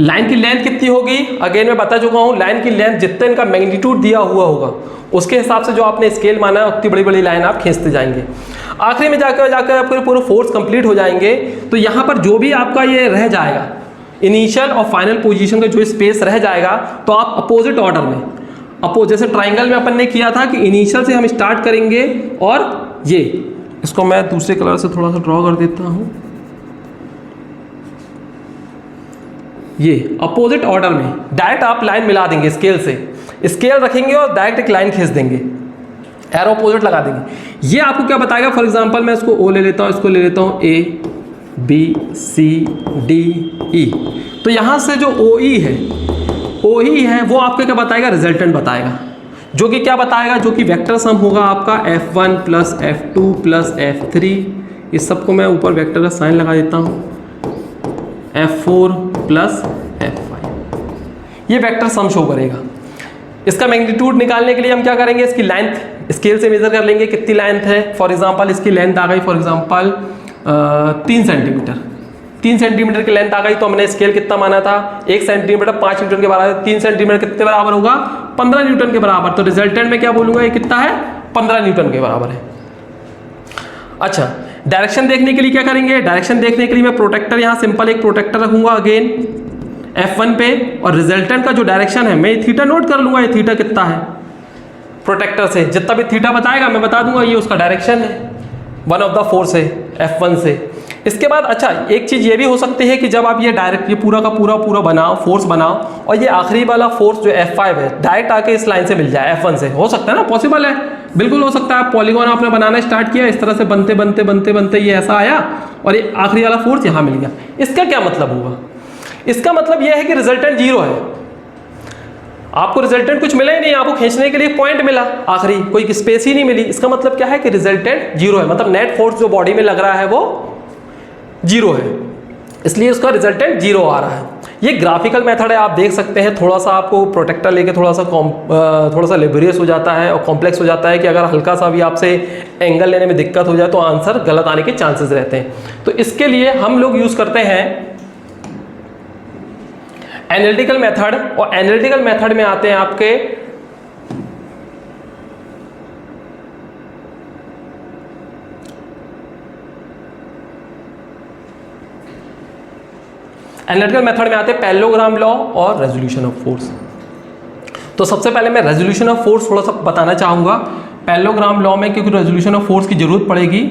लाइन की लेंथ कितनी होगी, अगेन मैं बता चुका हूँ, लाइन की लेंथ जितना इनका मैग्नीट्यूड दिया हुआ होगा उसके हिसाब से जो आपने स्केल माना है उतनी बड़ी बड़ी लाइन आप खींचते जाएंगे। आखिरी में जाकर आपके पूरे फोर्स कंप्लीट हो जाएंगे। तो यहाँ पर जो भी आपका ये रह जाएगा, इनिशियल और फाइनल पोजीशन का जो स्पेस रह जाएगा, तो आप अपोजिट ऑर्डर में, जैसे ट्राइंगल में अपन ने किया था कि इनिशियल से हम स्टार्ट करेंगे और ये, इसको मैं दूसरे कलर से थोड़ा सा ड्रॉ कर देता हूँ। ये अपोजिट ऑर्डर में डायरेक्ट आप लाइन मिला देंगे, स्केल से स्केल रखेंगे और डायरेक्ट एक लाइन खींच देंगे, एरो अपोजिट लगा देंगे। ये आपको क्या बताएगा, फॉर एग्जांपल मैं इसको O ले लेता हूँ, इसको ले लेता हूँ A B C D E। तो यहाँ से जो OE है वो आपको क्या बताएगा, रिजल्टेंट बताएगा, जो कि क्या बताएगा, जो कि वेक्टर सम होगा आपका F1 plus F2 plus F3। इस सबको मैं ऊपर वेक्टर का साइन लगा देता हूँ, F4 प्लस F5, ये वेक्टर सम शो करेगा। इसका मैग्नीट्यूड निकालने के लिए हम क्या करेंगे, इसकी लेंथ स्केल से मेजर कर लेंगे, कितनी लेंथ है। फॉर एग्जांपल इसकी लेंथ आ गई फॉर एग्जांपल 3 सेंटीमीटर, 3 सेंटीमीटर की लेंथ आ गई, तो हमने स्केल कितना माना था 1 सेंटीमीटर 5 न्यूटन के बराबर, 3 सेंटीमीटर कितने बराबर होगा 15 न्यूटन के बराबर, तो रिजल्टेंट में क्या बोलूंगा ये कितना है 15 न्यूटन के बराबर है। अच्छा, डायरेक्शन देखने के लिए क्या करेंगे, डायरेक्शन देखने के लिए मैं प्रोटेक्टर यहाँ सिंपल एक प्रोटेक्टर रखूंगा अगेन F1 पे, और रिजल्टेंट का जो डायरेक्शन है मैं थीटा नोट कर लूंगा, ये थीटा कितना है प्रोटेक्टर से, जितना भी थीटा बताएगा मैं बता दूंगा ये उसका डायरेक्शन है, वन ऑफ द फोर्स है F1 से। इसके बाद अच्छा एक चीज़ ये भी हो सकती है कि जब आप ये डायरेक्ट ये पूरा का पूरा बनाओ फोर्स बनाओ, और ये आखिरी वाला फोर्स जो F5 है डायरेक्ट आके इस लाइन से मिल जाए F1 से, हो सकता है ना, पॉसिबल है, बिल्कुल हो सकता है। पॉलीगॉन आपने बनाना स्टार्ट किया, इस तरह से बनते बनते बनते बनते ये ऐसा आया और ये आखिरी वाला फोर्स यहाँ मिल गया। इसका क्या मतलब होगा, इसका मतलब यह है कि रिजल्टेंट 0 है, आपको रिजल्टेंट कुछ मिला ही नहीं, आपको खींचने के लिए पॉइंट मिला आखिरी, कोई स्पेस ही नहीं मिली। इसका मतलब क्या है कि रिजल्टेंट 0 है, मतलब नेट फोर्स जो बॉडी में लग रहा है वो 0 है, इसलिए उसका रिजल्टेंट 0 आ रहा है। ये ग्राफिकल मेथड है, आप देख सकते हैं। थोड़ा सा आपको प्रोटेक्टर लेके थोड़ा सा लेबोरियस हो जाता है और कॉम्प्लेक्स हो जाता है कि अगर हल्का सा भी आपसे एंगल लेने में दिक्कत हो जाए तो आंसर गलत आने के चांसेस रहते हैं। तो इसके लिए हम लोग यूज करते हैं एनालिटिकल मेथड, और एनालिटिकल मेथड में आते हैं आपके एनालिटिकल मेथड में आते हैं पैरेललोग्राम लॉ और रेजोल्यूशन ऑफ फोर्स। तो सबसे पहले मैं रेजोल्यूशन ऑफ फोर्स थोड़ा सा बताना चाहूंगा पैरेललोग्राम लॉ में, क्योंकि रेजोल्यूशन ऑफ फोर्स की जरूरत पड़ेगी।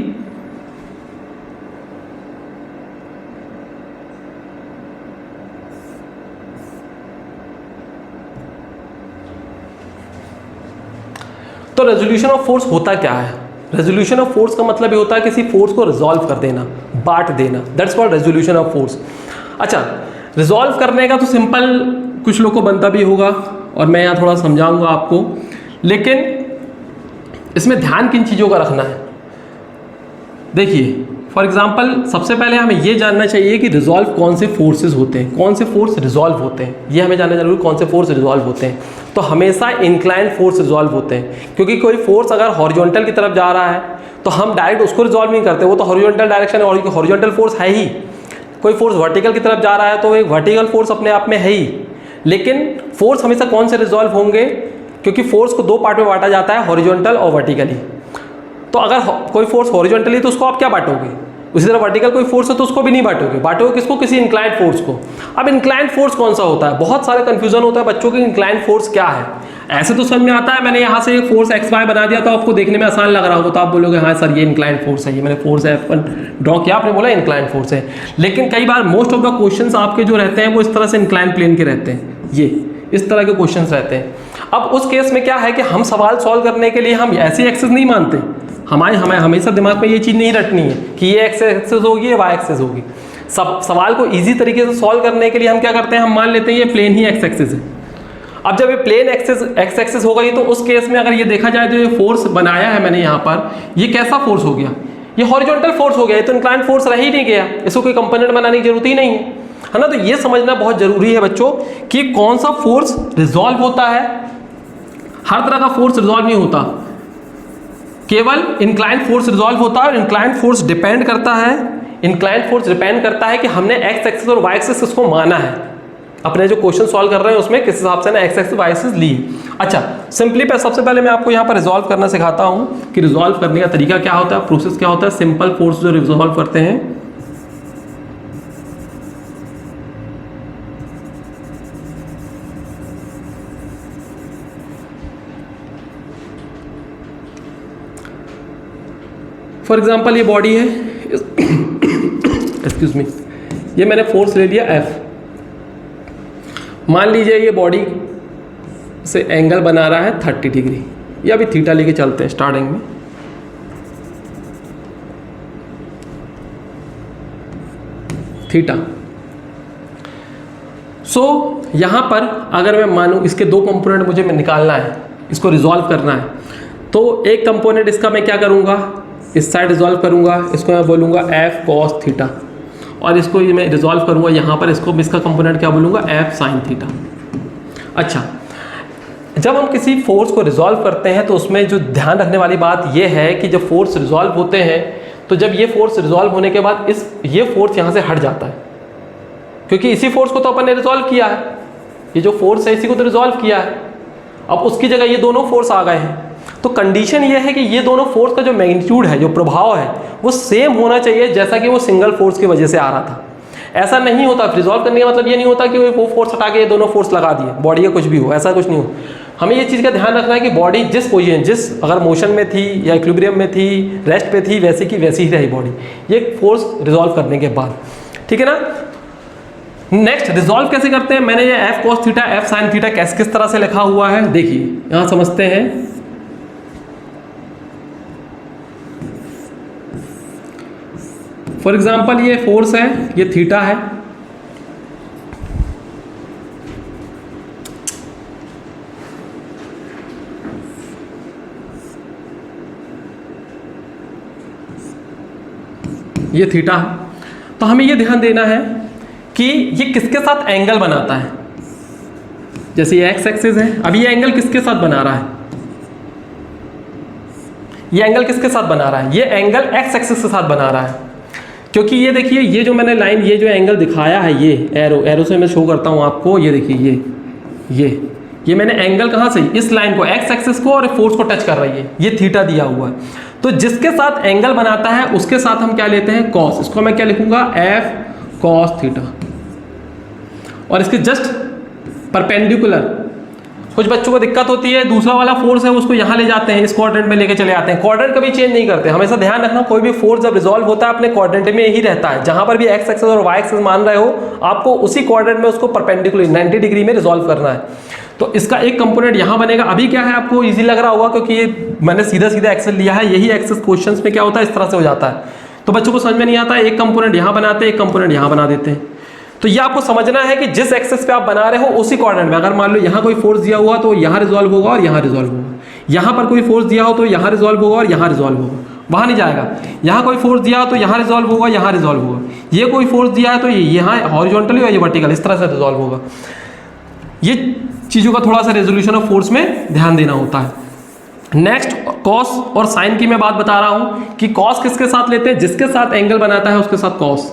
तो रेजोल्यूशन ऑफ फोर्स होता क्या है, रेजोल्यूशन ऑफ फोर्स का मतलब ये होता है किसी फोर्स को रिजॉल्व कर देना, बांट देना, that's called resolution of force. अच्छा, रिजॉल्व करने का तो सिंपल कुछ लोग को बनता भी होगा और मैं यहाँ थोड़ा समझाऊंगा आपको, लेकिन इसमें ध्यान किन चीज़ों का रखना है। देखिए फॉर एग्जाम्पल सबसे पहले हमें ये जानना चाहिए कि रिजॉल्व कौन से फोर्सेस होते हैं, कौन से फोर्स रिजॉल्व होते हैं, ये हमें जानना जरूरी, कौन से फोर्स रिजॉल्व होते हैं। तो हमेशा इंक्लाइन फोर्स रिजॉल्व होते हैं, क्योंकि कोई फोर्स अगर हॉरिजॉन्टल की तरफ जा रहा है तो हम डायरेक्ट उसको रिजॉल्व नहीं करते, वो तो हॉरिजॉन्टल डायरेक्शन है, हॉरिजॉन्टल फोर्स है ही। कोई फोर्स वर्टिकल की तरफ जा रहा है तो एक वर्टिकल फोर्स अपने आप में है ही, लेकिन फोर्स हमेशा कौन से रिजॉल्व होंगे, क्योंकि फोर्स को 2 पार्ट में बांटा जाता है, हॉरिजॉन्टल और वर्टिकली। तो अगर कोई फोर्स हॉरिजॉन्टली तो उसको आप क्या बांटोगे, उसी तरह वर्टिकल कोई फोर्स है तो उसको भी नहीं बांटोगे, बांटोगे किसको, किसी इंक्लाइंड फोर्स को। अब इंक्लाइंड फोर्स कौन सा होता है, बहुत सारे कंफ्यूजन होता है बच्चों की, इंक्लाइंड फोर्स क्या है। ऐसे तो समझ में आता है, मैंने यहाँ से एक फोर्स एक्स वाई बना दिया तो आपको देखने में आसान लग रहा होगा, तो आप बोलोगे हाँ सर ये इंक्लाइंड फोर्स है, ये मैंने फोर्स F1 ड्रॉ किया, आपने बोला इंक्लाइंड फोर्स है। लेकिन कई बार मोस्ट ऑफ द क्वेश्चंस आपके जो रहते हैं वो इस तरह से इंक्लाइंड प्लेन के रहते हैं, ये इस तरह के क्वेश्चंस रहते हैं। अब उस केस में क्या है कि हम सवाल सॉल्व करने के लिए हम ऐसी एक्सेस नहीं मानते, हमें हमेशा दिमाग में ये चीज़ नहीं रटनी है कि ये एक्स एक्सेस होगी, ये वाई एक्सेस होगी। सब सवाल को इजी तरीके से सॉल्व करने के लिए हम क्या करते हैं, हम मान लेते हैं ये प्लेन ही एक्स एक्सेस है। अब जब ये प्लेन एक्सेस एक्स एक्सेस हो गई तो उस केस में अगर ये देखा जाए तो ये फोर्स बनाया है मैंने यहाँ पर, ये कैसा फोर्स हो गया, ये हॉरिजॉन्टल फोर्स हो गया, ये तो इंक्लाइंड फोर्स रह ही नहीं गया, इसको कोई कंपोनेंट बनाने की जरूरत ही नहीं है ना। तो ये समझना बहुत जरूरी है बच्चों कि कौन सा फोर्स रिजॉल्व होता है। हर तरह का फोर्स रिजॉल्व नहीं होता, केवल इंक्लाइंड फोर्स रिजॉल्व होता है, और इंक्लाइंड फोर्स डिपेंड करता है, इंक्लाइंड फोर्स डिपेंड करता है कि हमने एक्स एक्सिस और वाई एक्सिस किसको माना है, अपने जो क्वेश्चन सॉल्व कर रहे हैं उसमें किस हिसाब से ना एक्स एक्सिस वाई एक्सिस ली। अच्छा, सिंपली सबसे पहले मैं आपको यहाँ पर रिजॉल्व करना सिखाता हूँ कि रिजॉल्व करने का तरीका क्या होता है, प्रोसेस क्या होता है। सिंपल फोर्स जो रिजॉल्व करते हैं, फॉर एग्जाम्पल ये बॉडी है, एक्सक्यूज मी, ये मैंने फोर्स ले लिया F। मान लीजिए ये बॉडी से एंगल बना रहा है 30 डिग्री, या अभी थीटा लेके चलते हैं स्टार्टिंग में। थीटा। सो यहाँ पर अगर मैं मानूँ इसके 2 कंपोनेंट मुझे निकालना है, इसको रिजॉल्व करना है, तो एक कंपोनेंट इसका मैं क्या करूँगा, इस साइड रिजॉल्व करूँगा, इसको मैं बोलूँगा F cos थीटा, और इसको ये मैं रिजॉल्व करूँगा यहाँ पर, इसका कंपोनेंट क्या बोलूँगा, एफ साइन थीटा। अच्छा, जब हम किसी फोर्स को रिजॉल्व करते हैं तो उसमें जो ध्यान रखने वाली बात यह है कि जब फोर्स रिजॉल्व होते हैं तो जब ये फोर्स रिजॉल्व होने के बाद ये फोर्स यहाँ से हट जाता है, क्योंकि इसी फोर्स को तो अपन ने रिजॉल्व किया है, ये जो फोर्स है इसी को तो रिजॉल्व किया है। अब उसकी जगह ये दोनों फोर्स आ गए हैं, तो कंडीशन ये है कि ये दोनों फोर्स का जो मैग्नीट्यूड है, जो प्रभाव है, वो सेम होना चाहिए जैसा कि वो सिंगल फोर्स की वजह से आ रहा था। ऐसा नहीं होता, रिजॉल्व करने का मतलब ये नहीं होता कि वो फोर्स हटा के ये दोनों फोर्स लगा दिए, बॉडी का कुछ भी हो, ऐसा कुछ नहीं हो। हमें ये चीज़ का ध्यान रखना है कि बॉडी जिस पोजीशन, जिस अगर मोशन में थी या इक्विलिब्रियम में थी, रेस्ट पे थी, वैसे की वैसी ही रही बॉडी, ये फोर्स रिजॉल्व करने के बाद, ठीक है ना। नेक्स्ट, रिजॉल्व कैसे करते हैं, मैंने ये F cos theta F sine theta किस तरह से लिखा हुआ है, देखिए यहां समझते हैं। फॉर एग्जाम्पल ये फोर्स है, ये थीटा है, ये थीटा है। तो हमें ये ध्यान देना है कि ये किसके साथ एंगल बनाता है। जैसे ये एक्स एक्सिस है, अब ये एंगल किसके साथ बना रहा है, ये एंगल किसके साथ बना रहा है, ये एंगल एक्स एक्सिस के साथ बना रहा है। क्योंकि ये देखिए, ये जो मैंने लाइन, ये जो एंगल दिखाया है, ये एरो से मैं शो करता हूँ आपको, ये देखिए ये मैंने एंगल कहाँ से, इस लाइन को, एक्स एक्सिस को और फोर्स को टच कर रही है, ये थीटा दिया हुआ है। तो जिसके साथ एंगल बनाता है उसके साथ हम क्या लेते हैं, कॉस। इसको मैं क्या लिखूंगा, एफ कॉस थीटा। और इसके जस्ट परपेंडिकुलर, कुछ बच्चों को दिक्कत होती है, दूसरा वाला फोर्स है उसको यहाँ ले जाते हैं, इस क्वाड्रेंट में लेके चले आते हैं। क्वाड्रेंट कभी चेंज नहीं करते, हमेशा ध्यान रखना, कोई भी फोर्स जब रिजॉल्व होता है अपने क्वाड्रेंट में ही रहता है। जहां पर भी एक्स एक्सिस और वाई एक्सिस मान रहे हो, आपको उसी क्वाड्रेंट में उसको परपेंडिकुलर 90 डिग्री में रिजॉल्व करना है। तो इसका एक कंपोनेंट यहाँ बनेगा। अभी क्या है, आपको इजी लग रहा होगा क्योंकि ये मैंने सीधा सीधा एक्सेल लिया है, यही एक्सेस क्वेश्चंस में क्या होता है, इस तरह से हो जाता है। तो बच्चों को समझ में नहीं आता है, एक कंपोनेंट यहाँ बनाते हैं, एक कंपोनेंट यहाँ बना देते हैं। तो ये आपको समझना है कि जिस एक्सेस पे आप बना रहे हो उसी क्वाड्रेंट में, अगर मान लो यहाँ कोई फोर्स दिया हुआ तो यहाँ रिजॉल्व होगा और यहाँ रिजॉल्व होगा, यहाँ पर कोई फोर्स दिया हो तो यहाँ रिजॉल्व होगा और यहाँ रिजॉल्व होगा, वहाँ नहीं जाएगा। यहाँ कोई फोर्स दिया हो तो यहाँ रिजॉल्व होगा, यहाँ रिजॉल्व होगा। ये कोई फोर्स दिया है तो यहाँ हॉरिजॉन्टली और ये वर्टिकल, इस तरह से रिजॉल्व होगा। ये चीज़ों का थोड़ा सा रेजोल्यूशन ऑफ फोर्स में ध्यान देना होता है। नेक्स्ट, कॉस और साइन की मैं बात बता रहा हूँ कि कॉस किसके साथ लेते हैं, जिसके साथ एंगल बनाता है उसके साथ कॉस,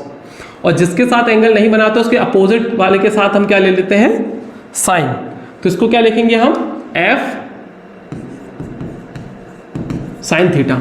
और जिसके साथ एंगल नहीं बनाते उसके अपोजिट वाले के साथ हम क्या ले लेते हैं, साइन। तो इसको क्या लिखेंगे हम, एफ साइन थीटा।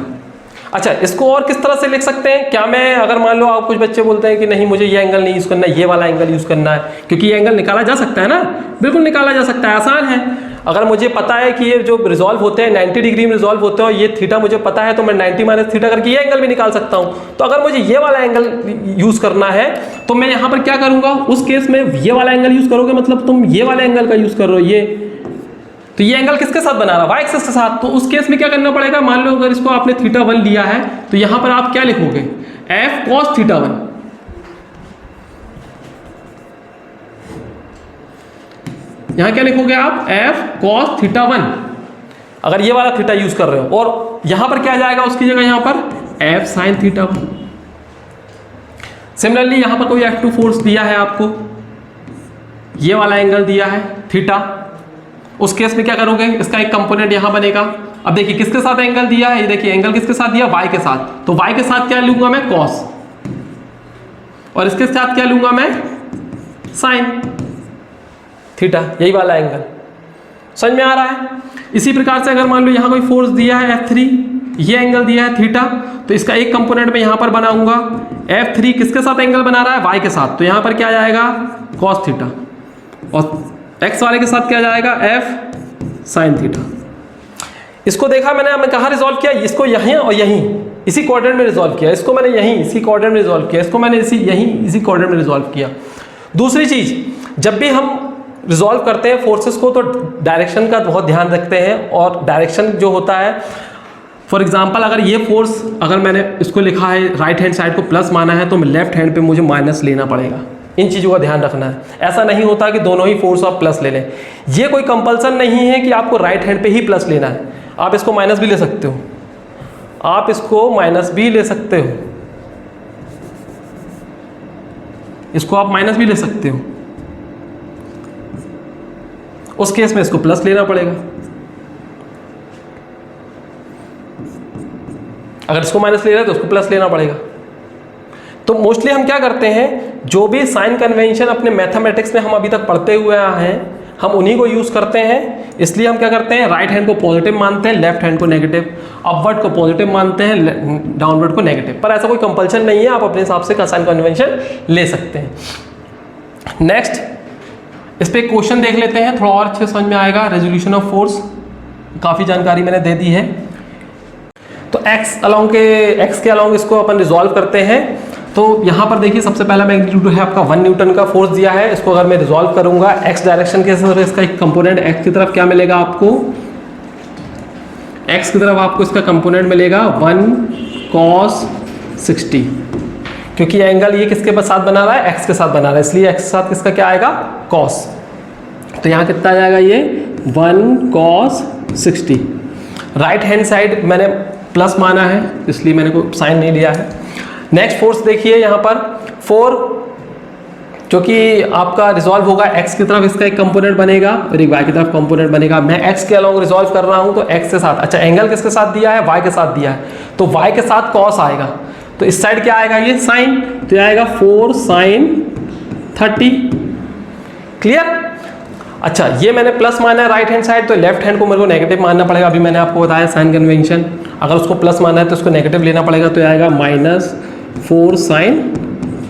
अच्छा, इसको और किस तरह से लिख सकते हैं, क्या मैं, अगर मान लो आप कुछ बच्चे बोलते हैं कि नहीं मुझे ये एंगल नहीं यूज़ करना है, ये वाला एंगल यूज़ करना है, क्योंकि ये एंगल निकाला जा सकता है ना, बिल्कुल निकाला जा सकता है, आसान है। अगर मुझे पता है कि ये जो रिजॉल्व होते हैं 90 डिग्री में रिजॉल्व होते हैं और ये थीटा मुझे पता है, तो मैं 90 माइनस थीटा करके ये एंगल भी निकाल सकता हूँ। तो अगर मुझे ये वाला एंगल यूज़ करना है तो मैं यहाँ पर क्या करूँगा, उस केस में ये वाला एंगल यूज़ करोगे, मतलब तुम ये वाले एंगल का यूज़ कर रहे हो, ये तो ये एंगल किसके साथ बना रहा है, वाई एक्सिस के साथ। तो उस केस में क्या करना पड़ेगा, मान लो अगर इसको आपने थीटा 1 लिया है तो यहां पर आप क्या लिखोगे, एफ कॉस थीटा 1। यहां क्या लिखोगे आप, एफ कॉस थीटा 1, अगर ये वाला थीटा यूज कर रहे हो। और यहां पर क्या जाएगा उसकी जगह, यहां पर एफ साइन थीटा 1। सिमिलरली यहां पर कोई F2 फोर्स दिया है आपको, ये वाला एंगल दिया है थीटा, उस केस में क्या करोगे, इसका एक कंपोनेंट यहां बनेगा। अब देखिए किसके साथ एंगल दिया है, ये देखिए एंगल किसके साथ दिया, y के साथ। तो y के साथ क्या लूंगा मैं, cos, और इसके साथ क्या लूंगा मैं, sin थीटा, यही वाला एंगल। समझ में आ रहा है। इसी प्रकार से अगर मान लो यहां कोई फोर्स दिया है F3, ये एंगल दिया है थीटा, तो इसका एक कंपोनेंट में यहां पर बनाऊंगा। F3 किसके साथ एंगल बना रहा है, y के साथ, तो यहां पर क्या जाएगा, cos थीटा, और एक्स वाले के साथ क्या जाएगा, एफ साइन थीटा। इसको देखा मैंने कहाँ रिजॉल्व किया, इसको यहीं और यहीं इसी क्वाड्रेंट में रिजॉल्व किया, इसको मैंने यहीं इसी क्वाड्रेंट में रिजॉल्व किया, इसको मैंने इसी क्वाड्रेंट में रिजॉल्व किया। दूसरी चीज, जब भी हम रिजॉल्व करते हैं फोर्सेस को तो डायरेक्शन का बहुत ध्यान रखते हैं। और डायरेक्शन जो होता है, फॉर एग्जाम्पल अगर ये फोर्स, अगर मैंने इसको लिखा है राइट हैंड साइड को प्लस माना है तो लेफ्ट हैंड पे मुझे माइनस लेना पड़ेगा। इन चीज़ों का ध्यान रखना है। ऐसा नहीं होता कि दोनों ही फोर्स आप प्लस ले लें, ये कोई कंपल्सन नहीं है कि आपको राइट हैंड पे ही प्लस लेना है। आप इसको माइनस भी ले सकते हो, आप इसको माइनस भी ले सकते हो। इसको आप माइनस भी ले सकते हो, उस केस में इसको प्लस लेना पड़ेगा। अगर इसको माइनस ले रहा है तो उसको प्लस लेना पड़ेगा। तो मोस्टली हम क्या करते हैं, जो भी साइन कन्वेंशन अपने मैथमेटिक्स में हम अभी तक पढ़ते हुए आए हैं हम उन्हीं को यूज करते हैं। इसलिए हम क्या करते हैं, राइट हैंड को पॉजिटिव मानते हैं, लेफ्ट हैंड को नेगेटिव, अपवर्ड को पॉजिटिव मानते हैं, डाउनवर्ड को नेगेटिव। पर ऐसा कोई कंपल्शन नहीं है, आप अपने हिसाब से साइन कन्वेंशन ले सकते हैं। नेक्स्ट इस पे क्वेश्चन देख लेते हैं, थोड़ा और अच्छे समझ में आएगा। रेजोल्यूशन ऑफ फोर्स, काफ़ी जानकारी मैंने दे दी है। तो एक्स के अलोंग इसको अपन रिजॉल्व करते हैं। तो यहाँ पर देखिए सबसे पहला मैग्नीट्यूड है आपका 1 न्यूटन का फोर्स दिया है। इसको अगर मैं रिजॉल्व करूंगा एक्स डायरेक्शन के साथ, इसका एक कंपोनेंट एक्स की तरफ क्या मिलेगा आपको, एक्स की तरफ आपको इसका कंपोनेंट मिलेगा 1 cos 60, क्योंकि एंगल ये किसके साथ बना रहा है, एक्स के साथ बना रहा है, इसलिए एक्स के साथ किसका क्या आएगा, cos। तो यहाँ कितना आ जाएगा ये 1 cos 60। राइट हैंड साइड मैंने प्लस माना है इसलिए मैंने कोई साइन नहीं लिया है। नेक्स्ट फोर्स देखिए यहाँ पर 4, जो कि आपका रिजॉल्व होगा एक्स की तरफ, इसका एक कंपोनेंट बनेगा और एक वाई की तरफ कंपोनेंट बनेगा। मैं एक्स के अलोंग रिजॉल्व कर रहा हूँ तो एक्स के साथ, अच्छा एंगल किसके साथ दिया है, वाई के साथ दिया है, तो वाई के साथ कॉस आएगा। तो इस साइड क्या आएगा, ये साइन, तो आएगा 4 sin 30। क्लियर। अच्छा ये मैंने प्लस माना है राइट हैंड साइड, तो लेफ्ट हैंड को मेरे को नेगेटिव मानना पड़ेगा। अभी मैंने आपको बताया साइन कन्वेंशन, अगर उसको प्लस माना है तो उसको नेगेटिव लेना पड़ेगा, तो आएगा -4 sin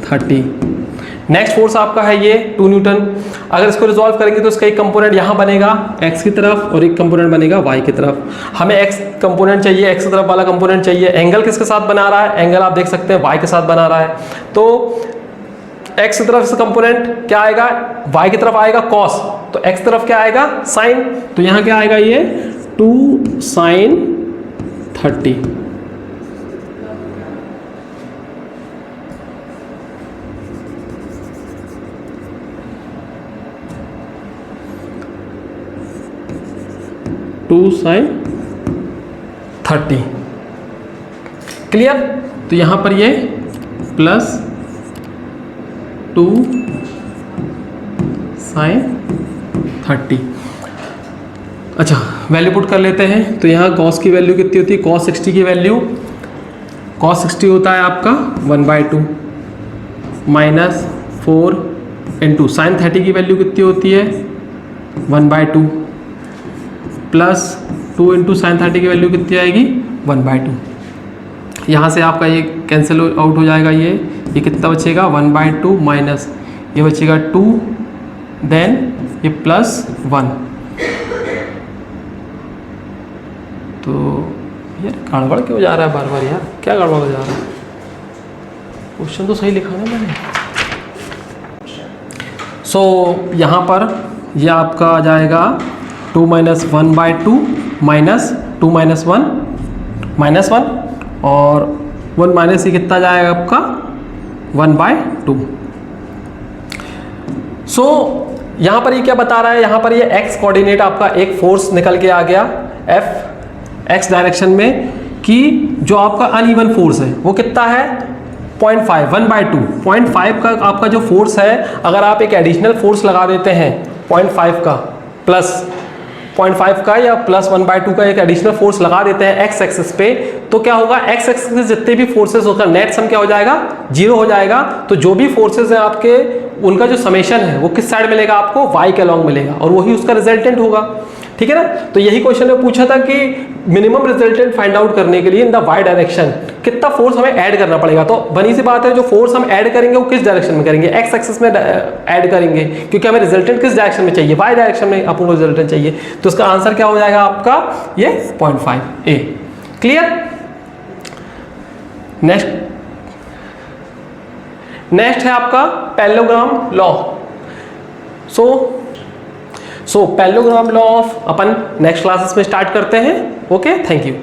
30। नेक्स्ट फोर्स आपका है ये 2 न्यूटन। अगर इसको रिजॉल्व करेंगे तो इसका एक कंपोनेंट यहाँ बनेगा एक्स की तरफ और एक कंपोनेंट बनेगा वाई की तरफ। हमें एक्स कंपोनेंट चाहिए, एक्स की तरफ वाला कंपोनेंट चाहिए। एंगल किसके साथ बना रहा है, एंगल आप देख सकते हैं वाई के साथ बना रहा है। तो एक्स की तरफ से कंपोनेंट क्या आएगा, वाई की तरफ आएगा कॉस, तो एक्स तरफ क्या आएगा साइन, तो यहाँ क्या आएगा ये 2 sin 30। sin 30। क्लियर। तो यहां पर ये +2 sin 30। अच्छा वैल्यू पुट कर लेते हैं। तो यहाँ cos की वैल्यू कितनी होती है, cos 60 की वैल्यू, cos 60 होता है आपका 1/2 -4 × sin 30 की वैल्यू कितनी होती है 1/2 +2 × sin 30 की वैल्यू कितनी आएगी 1/2। यहाँ से आपका ये कैंसिल आउट हो जाएगा, ये कितना बचेगा 1/2 माइनस ये बचेगा 2, देन ये +1। तो यार गड़बड़ क्यों जा रहा है बार बार, यार क्या गड़बड़ हो जा रहा है, क्वेश्चन तो सही लिखा ना मैंने। सो यहाँ पर ये आपका आ जाएगा 2 - 1/2 -2 -1 -1 और 1 माइनस ये कितना जाएगा आपका 1/2। सो यहाँ पर ये क्या बता रहा है, यहाँ पर ये x कोऑर्डिनेट आपका एक फोर्स निकल के आ गया x डायरेक्शन में, कि जो आपका अनइवन फोर्स है वो कितना है 0.5 1/2 0.5 का आपका जो फोर्स है, अगर आप एक एडिशनल फोर्स लगा देते हैं 0.5 का प्लस 0.5 का या +1/2 का एक एडिशनल फोर्स लगा देते हैं एक्स एक्सिस पे, तो क्या होगा एक्स एक्सिस के जितने भी फोर्सेस होगा नेट सम क्या हो जाएगा 0 हो जाएगा। तो जो भी फोर्सेस हैं आपके उनका जो समेशन है वो किस साइड मिलेगा आपको, वाई के अलोंग मिलेगा और वही उसका रिजल्टेंट होगा। ठीक है ना। तो यही क्वेश्चन में पूछा था कि मिनिमम रिजल्टेंट फाइंड आउट करने के लिए इन द वाई डायरेक्शन कितना फोर्स हमें ऐड करना पड़ेगा। तो बनी सी बात है, जो फोर्स हम ऐड करेंगे वो किस डायरेक्शन में करेंगे, एक्स एक्सिस में ऐड करेंगे, क्योंकि हमें रिजल्टेंट किस डायरेक्शन में चाहिए, वाई डायरेक्शन में अपन को रिजल्टेंट चाहिए। तो इसका आंसर क्या हो जाएगा आपका ये 0.5 A। क्लियर। नेक्स्ट है आपका parallelogram law. So parallelogram law of upon next classes में स्टार्ट करते हैं। Okay, thank you.